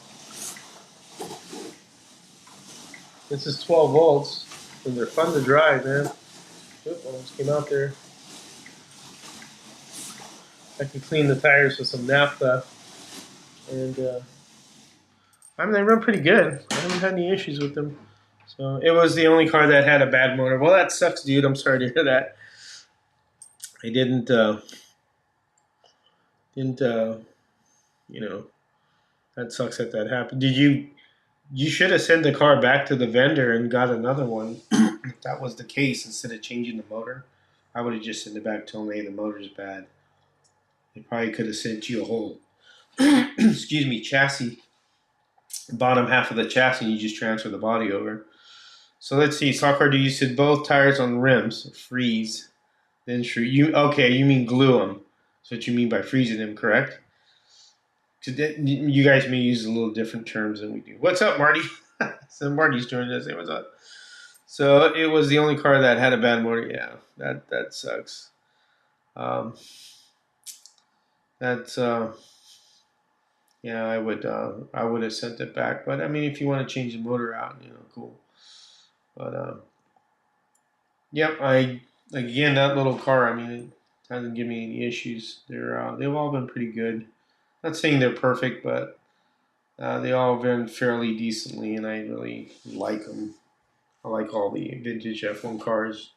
This is 12 volts, and they're fun to drive, man. Oop, almost came out there. I can clean the tires with some naphtha, and they run pretty good. I haven't had any issues with them. So it was the only car that had a bad motor. Well, that sucks, dude. I'm sorry to hear that. I didn't, that sucks that happened. You should have sent the car back to the vendor and got another one. If that was the case, instead of changing the motor, I would have just sent it back, told them, hey, the motor's bad. They probably could have sent you a whole, excuse me, chassis, bottom half of the chassis, and you just transfer the body over. So let's see, Soccer, you said both tires on rims freeze, then you mean glue them. That's what you mean by freezing them, correct? You guys may use a little different terms than we do. What's up, Marty? So Marty's joining us. Hey, what's up? So it was the only car that had a bad motor. Yeah, that sucks. Yeah, I would have sent it back. But I mean, if you want to change the motor out, cool. But yep, again, that little car, I mean, it hasn't given me any issues. They've all been pretty good. Not saying they're perfect, but they all have been fairly decently, and I really like them. I like all the vintage F1 cars.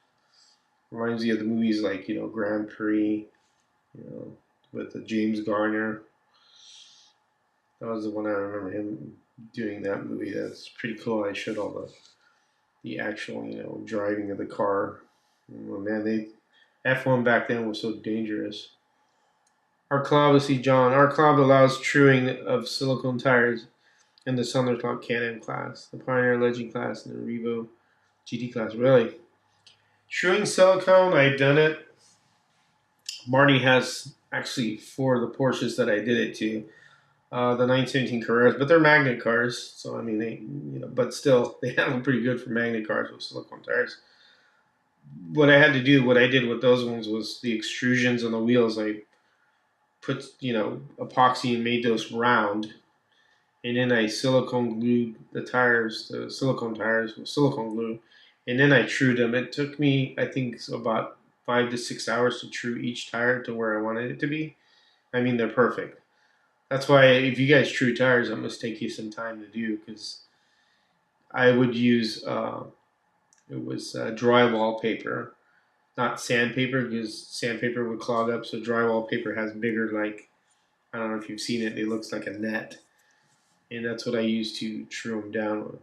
Reminds me of the movies like, Grand Prix, with the James Garner. That was the one I remember him doing that movie. That's pretty cool. I showed all the actual, driving of the car. Oh, man, F1 back then was so dangerous. Our club, let's see, John. Our club allows truing of silicone tires in the Sunderland Can-Am class, the Pioneer Legend class, and the Revo GT class. Really? Truing silicone, I've done it. Marty has actually 4 of the Porsches that I did it to. The 917 Carreras, but they're magnet cars, so I mean but still they handle pretty good for magnet cars with silicone tires. What I did with those ones was the extrusions on the wheels. I put epoxy and made those round, and then I silicone glued the silicone tires with silicone glue, and then I trued them. It took me, I think, about 5 to 6 hours to true each tire to where I wanted it to be. I mean, they're perfect. That's why if you guys true tires, it must take you some time to do, because I would use drywall paper, not sandpaper, because sandpaper would clog up. So drywall paper has bigger, like, I don't know if you've seen it, it looks like a net, and that's what I use to true them down with.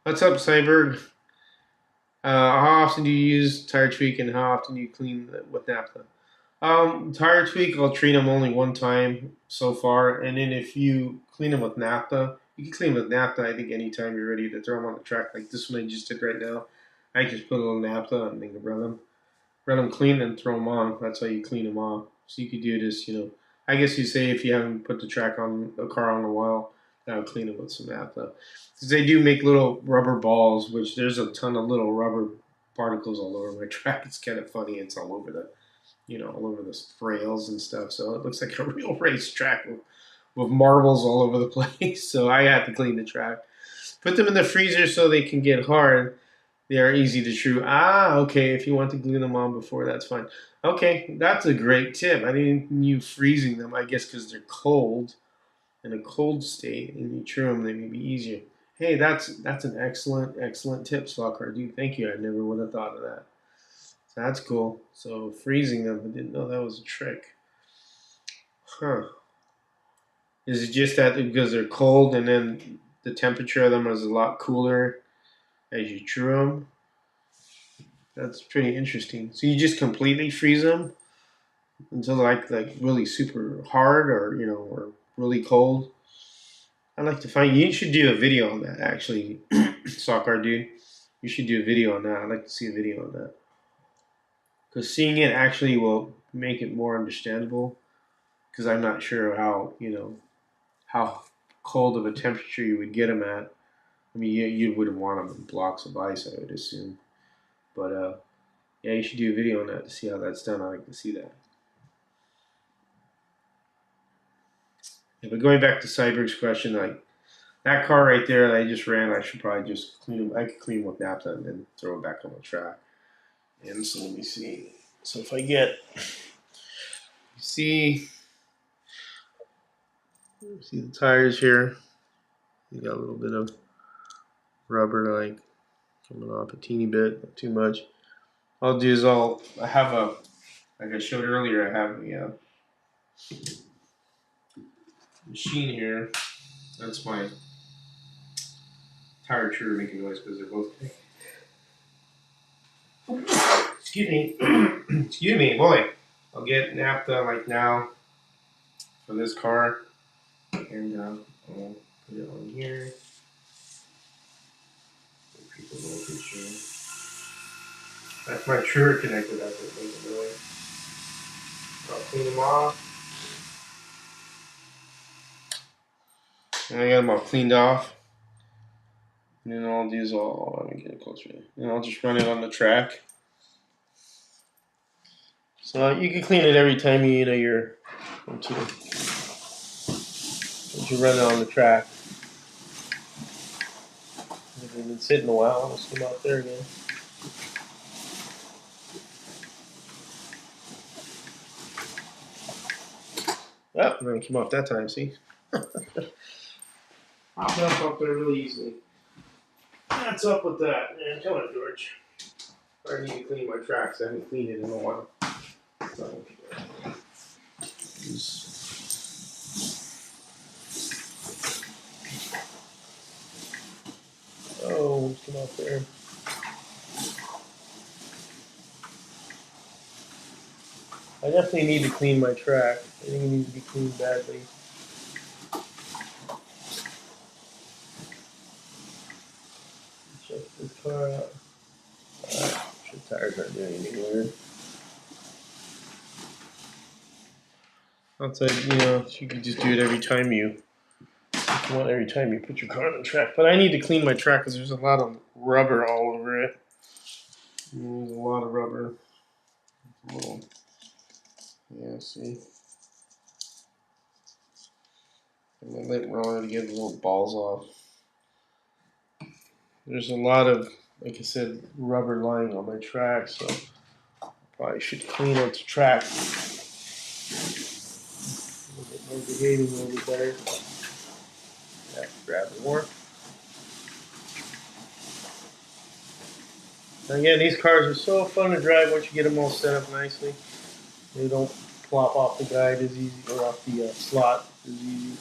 What's up, Cyberg? How often do you use tire tweak, and how often do you clean with naphtha? Tire tweak, I'll treat them only one time so far, and then if you clean them with naphtha, you can clean with naphtha, I think, anytime you're ready to throw them on the track, like this one I just did right now. I just put a little naphtha and then run them clean and throw them on. That's how you clean them off. So you could do this, I guess you say if you haven't put the car on in a while, I'll clean it with some naphtha. Because they do make little rubber balls, which there's a ton of little rubber particles all over my track. It's kind of funny. It's all over all over the rails and stuff. So it looks like a real racetrack with marbles all over the place. So I have to clean the track. Put them in the freezer so they can get hard. They are easy to true. Okay. If you want to glue them on before, that's fine. Okay, that's a great tip. I didn't use freezing them, I guess, because they're cold in a cold state, and you true them, they may be easier. Hey, that's an excellent tip, Soccer. Dude, thank you. I never would have thought of that. So that's cool. So freezing them, I didn't know that was a trick. Huh. Is it just that because they're cold and then the temperature of them is a lot cooler as you true them? That's pretty interesting. So you just completely freeze them until like really super hard, or really cold? I'd like to find, you should do a video on that, actually, Soccer dude. You should do a video on that. I'd like to see a video on that. Because seeing it actually will make it more understandable. Because I'm not sure how, how cold of a temperature you would get them at. I mean, you wouldn't want them in blocks of ice, I would assume. But yeah, you should do a video on that to see how that's done. I'd like to see that. Yeah, but going back to Cyberg's question, like that car right there that I just ran, I should probably just clean them. I could clean them with naphtha and then throw it back on the track. And so let me see. So if I get, see the tires here. You got a little bit of rubber like coming off a teeny bit, not too much. All I'll do is I have a, like I showed earlier, I have a machine here. That's my tire trigger making noise because they're both. Excuse me. Excuse me, boy. I'll get naphtha like now for this car, and I'll put it on here. People know sure. That's my trigger connector. That's what makes it noise. I'll clean them off. And I got them all cleaned off. And then all these let me get it closer. And I'll just run it on the track. So you can clean it every time you're once you run it on the track. If you've been sitting a while, let's come out there again. Oh, I'm gonna come off that time, see? I'll jump up there really easily. What's up with that? Man, come on, George. I need to clean my tracks. I haven't cleaned it in a while. Oh, come out there. I definitely need to clean my track. I think it needs to be cleaned badly. Check this car out. Sure tires aren't doing anything weird. Outside, you can just do it every time you put your car on the track. But I need to clean my track because there's a lot of rubber all over it. There's a lot of rubber. Yeah, see? I'm going to let Roller get the little balls off. There's a lot of, like I said, rubber lying on my track, so I probably should clean out the track. A little bit more behaving, a little bit better. Yeah, grab it more. Again, these cars are so fun to drive once you get them all set up nicely. They don't plop off the guide as easy, or off the slot as easy.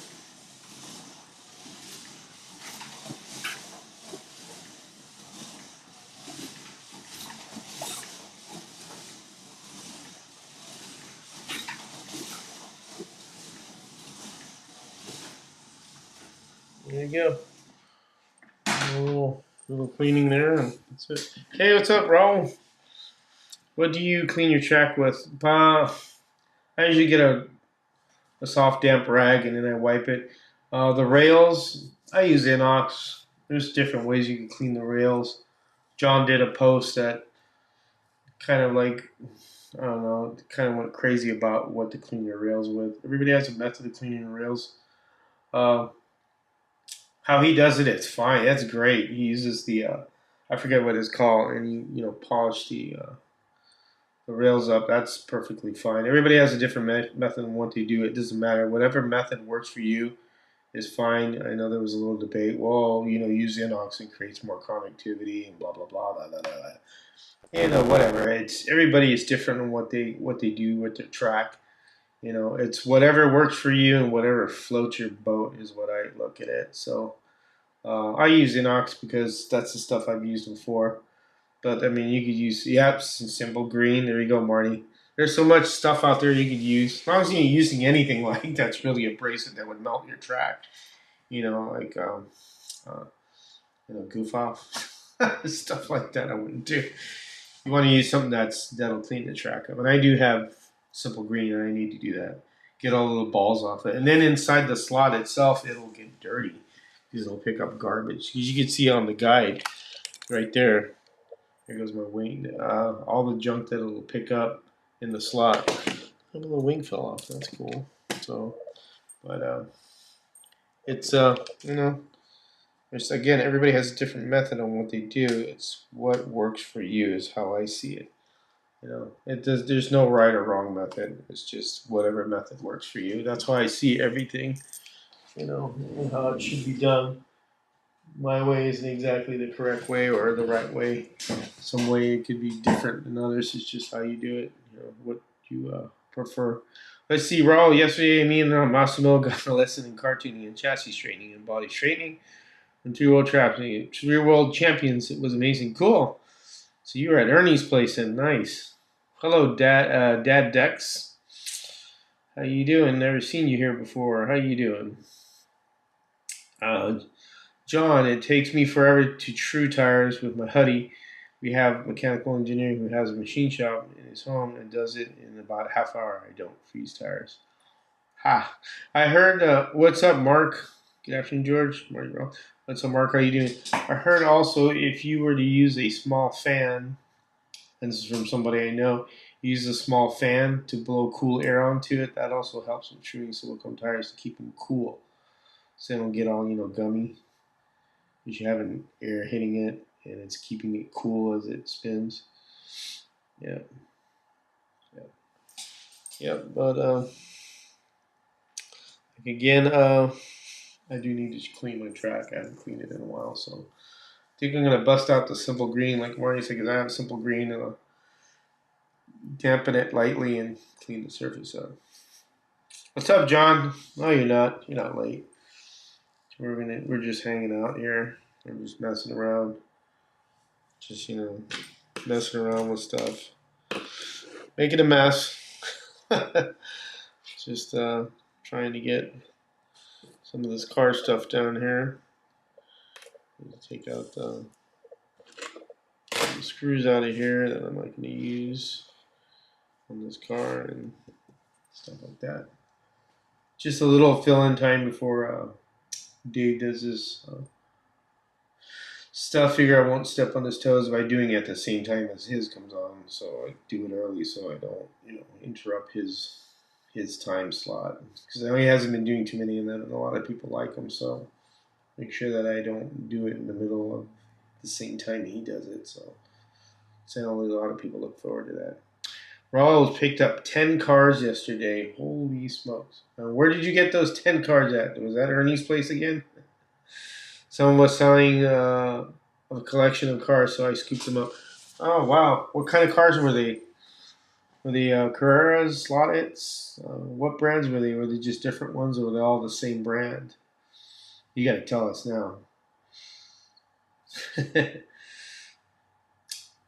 There you go. A little cleaning there, and that's it. Hey, what's up, Raul? What do you clean your track with? I usually get a soft, damp rag, and then I wipe it. The rails, I use inox. There's different ways you can clean the rails. John did a post that kind of like, I don't know, kind of went crazy about what to clean your rails with. Everybody has a method of cleaning the rails. How he does it, it's fine. That's great. He uses the, I forget what it's called, and you polish the rails up. That's perfectly fine. Everybody has a different method on what they do. It doesn't matter. Whatever method works for you is fine. I know there was a little debate. Well, use inox and creates more conductivity and blah blah blah blah blah blah. Whatever. It's everybody is different on what they do with their track. It's whatever works for you and whatever floats your boat is what I look at it. So I use inox because that's the stuff I've used before. But I mean, you could use simple green. There you go, Marty. There's so much stuff out there you could use. As long as you're using anything like that's really abrasive that would melt your track, like goof off. Stuff like that I wouldn't do. You want to use something that'll clean the track up. And I do have simple green, and I need to do that. Get all the little balls off it. And then inside the slot itself, it'll get dirty because it'll pick up garbage. Because you can see on the guide right there, there goes my wing. All the junk that it'll pick up in the slot. Oh, the wing fell off. That's cool. So, but it's again, everybody has a different method on what they do. It's what works for you is how I see it. There's no right or wrong method. It's just whatever method works for you. That's why I see everything, and how it should be done. My way isn't exactly the correct way or the right way. Some way it could be different than others. It's just how you do it. What you prefer. Let's see, Raul. Yesterday, me and Massimo got a lesson in cartooning and chassis straightening and body straightening and 3-world traps. 3-world champions. It was amazing. Cool. So you were at Ernie's place and nice. Hello, Dad Dex. How you doing? Never seen you here before. How you doing? John, it takes me forever to true tires with my Huddy. We have a mechanical engineer who has a machine shop in his home and does it in about a half hour. I don't freeze tires. Ha! I heard. What's up, Mark? Good afternoon, George. Morning, bro. What's up, Mark? How you doing? I heard also if you were to use a small fan, and this is from somebody I know, use a small fan to blow cool air onto it. That also helps with chewing silicone tires to keep them cool, so they don't get all gummy. Because you have an air hitting it and it's keeping it cool as it spins. Yeah. But again, I do need to clean my track. I haven't cleaned it in a while, so I think I'm gonna bust out the simple green, like Mario said, because I have simple green, and I'll dampen it lightly and clean the surface up. What's up, John? No, you're not. You're not late. We're just hanging out here. We're just messing around. Just messing around with stuff. Making a mess. Just trying to get some of this car stuff down here. Take out the screws out of here that I'm not going to use on this car and stuff like that. Just a little fill-in time before Dave does his stuff. Figure I won't step on his toes by doing it at the same time as his comes on, so I do it early so I don't interrupt his time slot, because I know he hasn't been doing too many of them and a lot of people like them, so make sure that I don't do it in the middle of the same time he does it. So I know a lot of people look forward to that. Raul picked up 10 cars yesterday. Holy smokes. Where did you get those 10 cars at? Was that Ernie's place again? Someone was selling a collection of cars, so I scooped them up. Oh, wow. What kind of cars were they? Were they Carreras, Slottits? What brands were they? Were they just different ones, or were they all the same brand? You got to tell us now.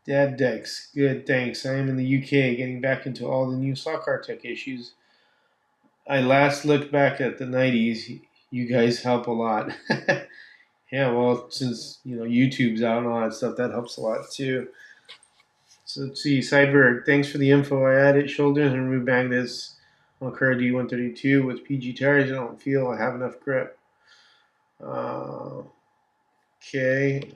Dad Dex, good, thanks. I am in the UK, getting back into all the new slot car tech issues. I last looked back at the 90s. You guys help a lot. Yeah, well, since YouTube's out and all that stuff, that helps a lot too. So let's see, Cyberg, thanks for the info. I added shoulders and removed magnets on Curra D132 with PG tires. I don't feel I have enough grip. Okay.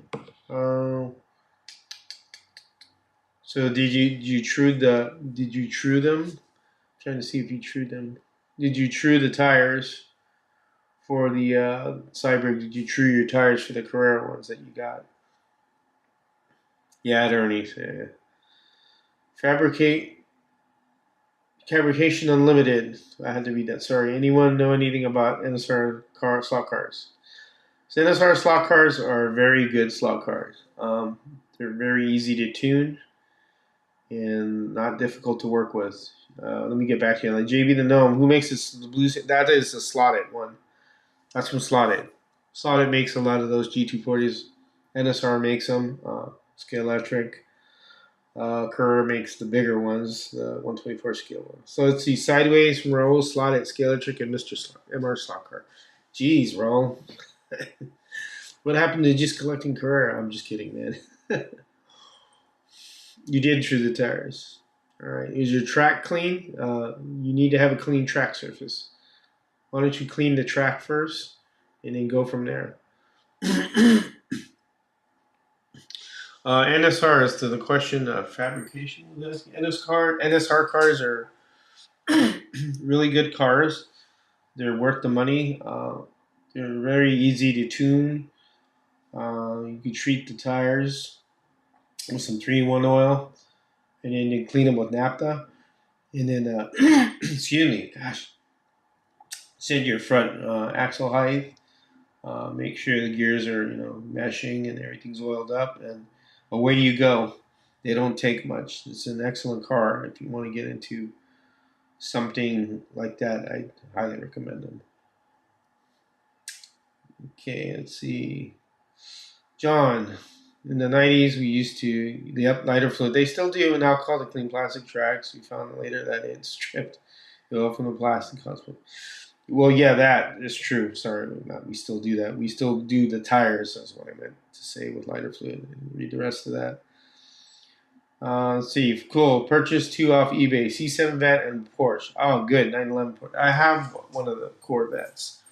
So did you true them? I'm trying to see if you trued them. Did you true the tires for the Cyberg? Did you true your tires for the Carrera ones that you got? Yeah, at Ernie's. Yeah. Fabrication Unlimited. I had to read that. Sorry. Anyone know anything about NSR slot cars? So NSR slot cars are very good slot cars. They're very easy to tune and not difficult to work with. Let me get back to you. Like JB the Gnome, who makes this? The blue. That is the Slotted one. That's from Slotted. Slotted makes a lot of those G240s. NSR makes them. Scale Electric. Kerr makes the bigger ones, the 124 scale ones. So let's see. Sideways from Raul, Slotted, Scale Electric, and MR Slot Car. Jeez, Raul. What happened to just collecting Carrera? I'm just kidding, man. You did through the tires. All right. Is your track clean? You need to have a clean track surface. Why don't you clean the track first and then go from there? NSR is to the question of fabrication. NSR cars are really good cars. They're worth the money. They're very easy to tune. You can treat the tires with some 3-in-1 oil, and then you clean them with naphtha. And then, excuse me, gosh, set your front axle height. Make sure the gears are meshing and everything's oiled up, and away you go. They don't take much. It's an excellent car if you want to get into something like that. I highly recommend them. Okay, let's see. John, in the 90s, we used to, the lighter fluid, they still do now called the clean plastic tracks. We found later that it stripped it off from the plastic concept. Well, yeah, that is true. Sorry, we still do that. We still do the tires, that's what I meant to say with lighter fluid. Read the rest of that. Let's see. Cool. Purchased 2 off eBay. C7 Vet and Porsche. Oh, good. 911 Porsche. I have one of the Corvettes.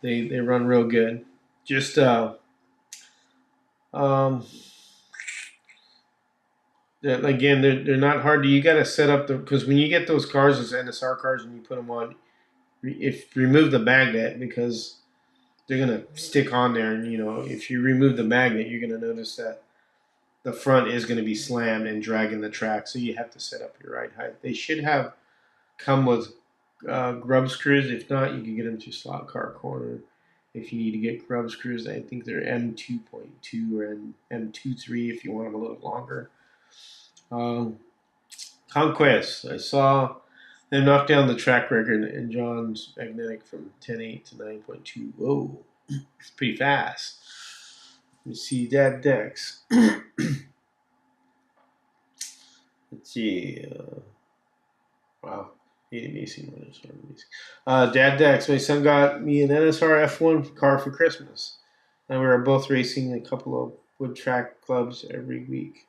They run real good. Just again, they're not hard to. You got to set up because when you get those cars, those NSR cars, and you put them on, remove the magnet because they're gonna stick on there. And if you remove the magnet, you're gonna notice that the front is going to be slammed and dragging the track, so you have to set up your right height. They should have come with grub screws. If not, you can get them to slot car corner. If you need to get grub screws, I think they're M2.2 or M23 if you want them a little longer. Conquest. I saw them knock down the track record in John's magnetic from 10.8 to 9.2. Whoa, it's pretty fast. Let me see that Dex. Let's see. Wow. Hate amazing. Dad Dex, my son got me an NSR F1 car for Christmas. And we are both racing a couple of wood track clubs every week.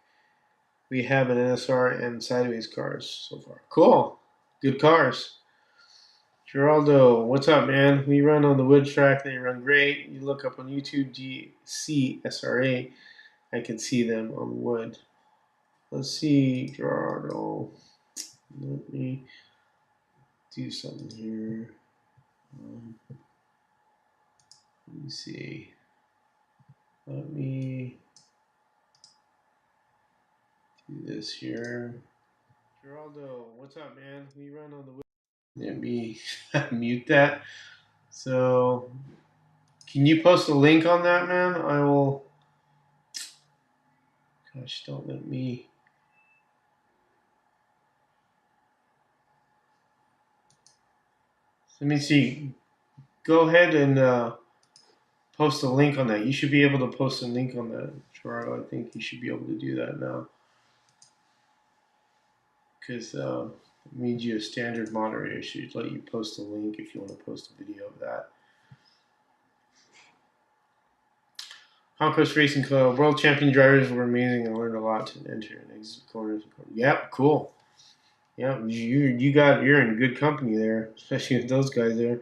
We have an NSR and sideways cars so far. Cool. Good cars. Geraldo, what's up, man? We run on the wood track. They run great. You look up on YouTube, GCSRA. I can see them on wood. Let's see, Gerardo. Let me do something here. Let me see. Let me do this here. Geraldo, what's up, man? We run on the wood. Let me mute that. So, can you post a link on that, man? I will. Gosh, don't let me. Let me see. Go ahead and post a link on that. You should be able to post a link on that, Gerardo. I think you should be able to do that now. Because it means you a standard moderator should let you post a link if you want to post a video of that. Conquest Racing Club. World champion drivers were amazing. I learned a lot to enter and exit corners. Yep, cool. Yep, you're in good company there, especially with those guys there.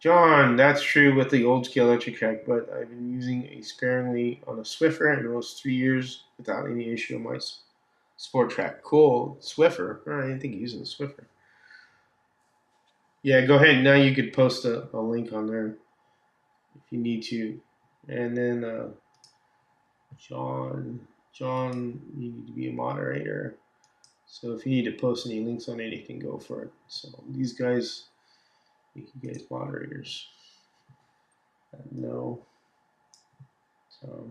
John, that's true with the old scale electric track, but I've been using it sparingly on a Swiffer and almost 3 years without any issue on my sport track. Cool. Swiffer. Oh, I didn't think you're using a Swiffer. Yeah, go ahead. Now you could post a link on there if you need to. And then John, you need to be a moderator. So if you need to post any links on anything, go for it. So these guys, make you guys moderators. No. So.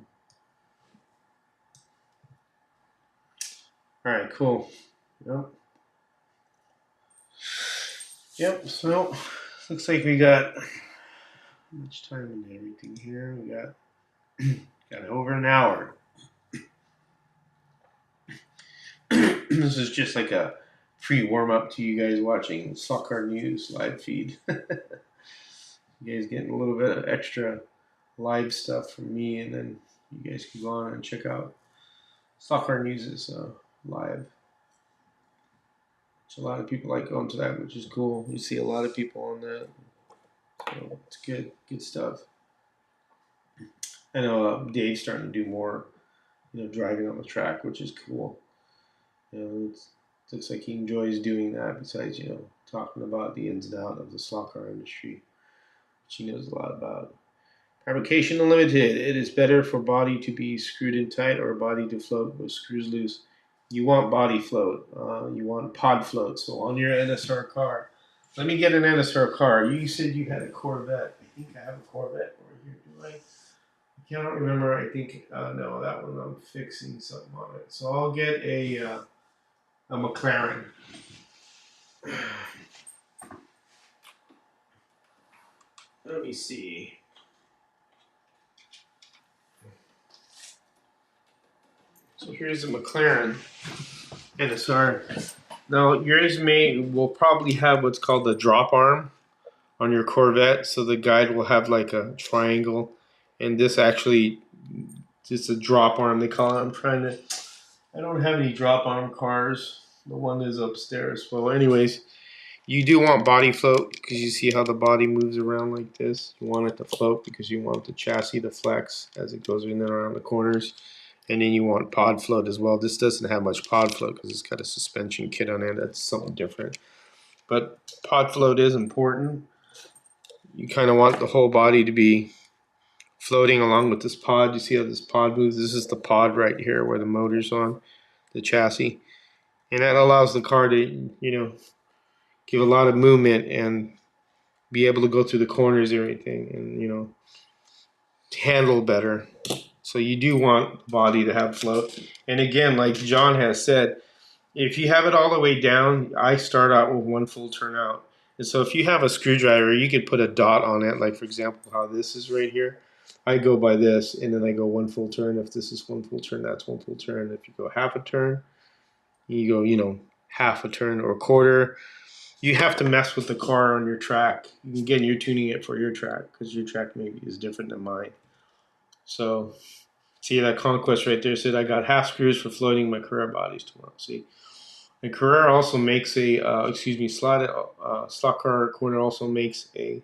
All right, cool. Yep. So looks like we got how much time and everything here. We got over an hour. This is just like a pre-warm up to you guys watching Soccer News live feed. You guys getting a little bit of extra live stuff from me, and then you guys can go on and check out Stock Car News' live. So a lot of people like going to that, which is cool. You see a lot of people on that. So it's good stuff. I know Dave's starting to do more, driving on the track, which is cool. It looks like he enjoys doing that. Besides, talking about the ins and outs of the slot car industry, which he knows a lot about. Fabrication Unlimited. It is better for body to be screwed in tight or body to float with screws loose. You want body float. You want pod float. So on your NSR car, let me get an NSR car. You said you had a Corvette. I think I have a Corvette over here. Do I? I cannot remember. I think no, that one I'm fixing something on it. So I'll get a McLaren. Let me see. So here's a McLaren NSR. Now yours will probably have what's called a drop arm on your Corvette. So the guide will have like a triangle, and this actually just a drop arm they call it. I don't have any drop arm cars. The one is upstairs. Well, anyways, you do want body float because you see how the body moves around like this. You want it to float because you want the chassis to flex as it goes in and around the corners. And then you want pod float as well. This doesn't have much pod float because it's got a suspension kit on it. That's something different. But pod float is important. You kind of want the whole body to be floating along with this pod. You see how this pod moves? This is the pod right here where the motor's on, the chassis. And that allows the car to, give a lot of movement and be able to go through the corners and everything and, handle better. So you do want the body to have float. And again, like John has said, if you have it all the way down, I start out with one full turn out. And so if you have a screwdriver, you could put a dot on it, like for example, how this is right here. I go by this, and then I go one full turn. If this is one full turn, that's one full turn. If you go half a turn, you go, half a turn or a quarter. You have to mess with the car on your track. Again, you're tuning it for your track because your track maybe is different than mine. So see that Conquest right there said I got half screws for floating my Carrera bodies tomorrow. See, and Carrera also makes Slot Car Corner also makes a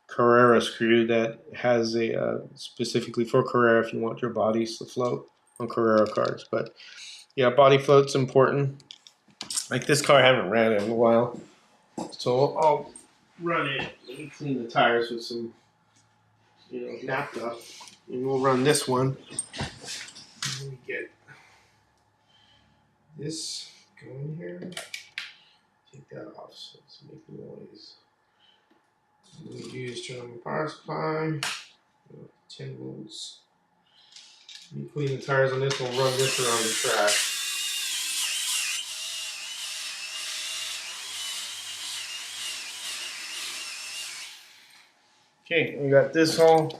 Carrera screw that has a specifically for Carrera if you want your bodies to float on Carrera cars. But yeah, body float's important. Like this car, I haven't ran it in a while, so I'll run it. Let me clean the tires with some, naphtha, and we'll run this one. Let me get this going here. Take that off so it's making noise. What we do is turn on the power supply. 10 volts. Let me clean the tires on this. We'll run this around the track. Okay, we got this all.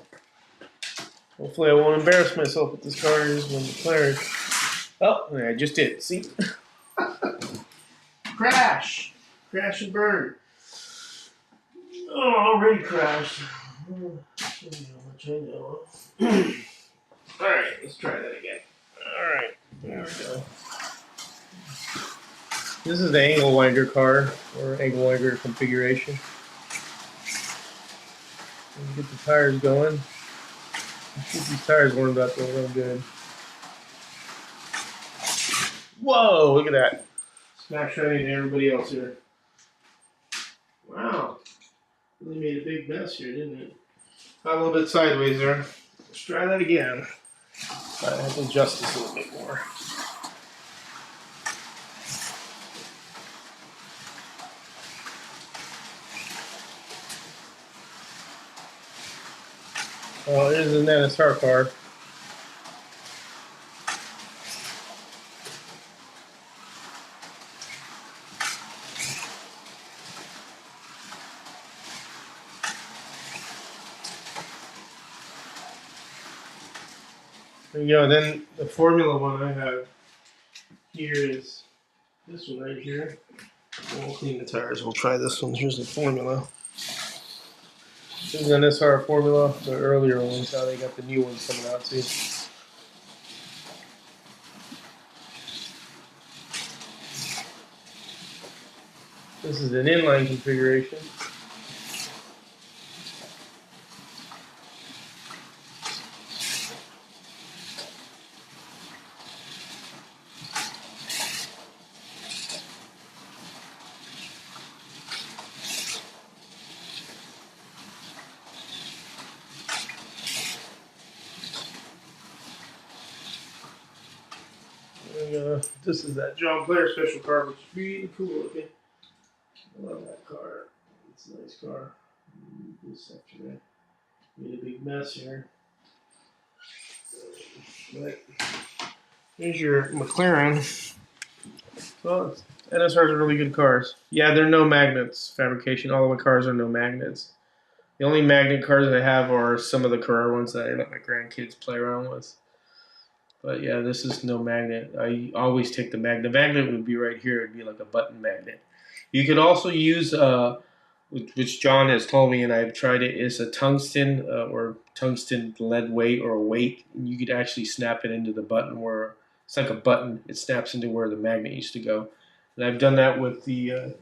Hopefully I won't embarrass myself with this car. Is when declared. Oh, I just did. See? Crash! Crash and burn. Oh, already crashed. Show you how much I know. Alright, let's try that again. Alright, there we go. This is the angle winder car, or angle winder configuration. Get the tires going. Let's get these tires warmed up real good. Whoa, look at that. Smash right into everybody else here. Wow. Really made a big mess here, didn't it? Got a little bit sideways there. Let's try that again. I have to adjust this a little bit more. Oh, there's an NSR car. There you go. Then the Formula one I have here is this one right here. We'll clean the tires. We'll try this one. Here's the Formula. This is an SR formula, the earlier ones. Now they got the new ones coming out too. This is an inline configuration. This is that John Player special car, which is really cool looking. I love that car. It's a nice car. This after that made a big mess here. But here's your McLaren. Well, NSRs are really good cars. Yeah, they're no magnets fabrication. All of my cars are no magnets. The only magnet cars I have are some of the Carrera ones that I let my grandkids play around with. But yeah, this is no magnet. I always take the magnet. The magnet would be right here. It'd be like a button magnet. You could also use, which John has told me, and I've tried it, is a tungsten or tungsten lead weight or a weight. You could actually snap it into the button where it's like a button. It snaps into where the magnet used to go. And I've done that with the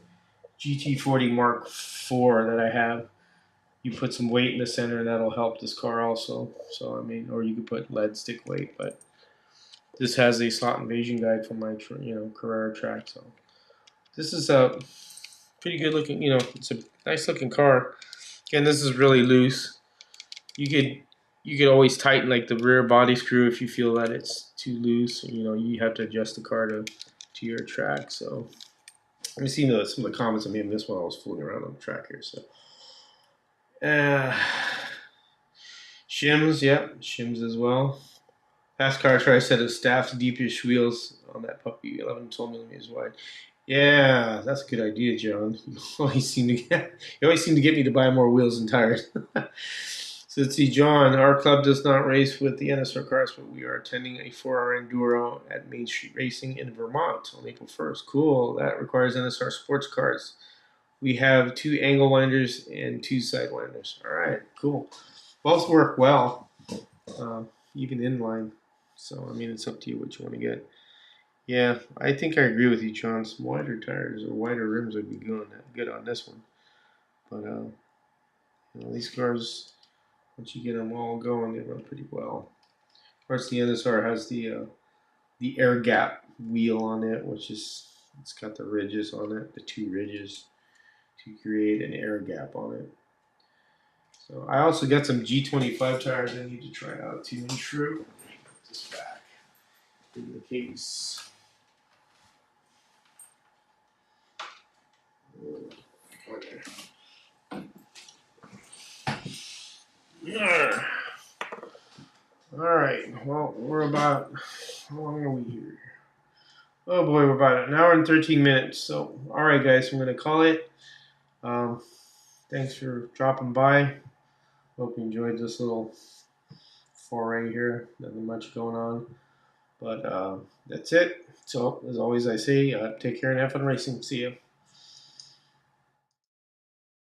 GT40 Mark IV that I have. You put some weight in the center, and that'll help this car also. So I mean, or you could put lead stick weight, but this has a slot invasion guide from my Carrera track. So this is a pretty good looking. It's a nice looking car. Again, this is really loose. You could always tighten like the rear body screw if you feel that it's too loose. You have to adjust the car to your track. So let me see some of the comments I made in this one. I was fooling around on the track here. So shims, yeah, shims as well. Past car try said it staff's deepish wheels on that puppy, 11 to 12 millimeters wide. Yeah, that's a good idea, John. You always seem to get me to buy more wheels and tires. So let's see, John. Our club does not race with the NSR cars, but we are attending a 4-hour enduro at Main Street Racing in Vermont on April 1st. Cool. That requires NSR sports cars. We have 2 angle winders and 2 side winders. All right, cool. Both work well, even inline. So, I mean, it's up to you what you want to get. Yeah, I think I agree with you, John. Some wider tires or wider rims would be good on this one. But, these cars, once you get them all going, they run pretty well. Of course, the NSR has the air gap wheel on it, it's got the ridges on it, the 2 ridges to create an air gap on it. So I also got some G25 tires I need to try out too. And true, put this back in the case. Yeah. All right. Well, we're about. How long are we here? Oh boy, we're about an hour and 13 minutes. So, all right, guys, I'm gonna call it. Thanks for dropping by. Hope you enjoyed this little foray here. Nothing much going on, but that's it. So, as always, I say, take care and have fun racing. See you.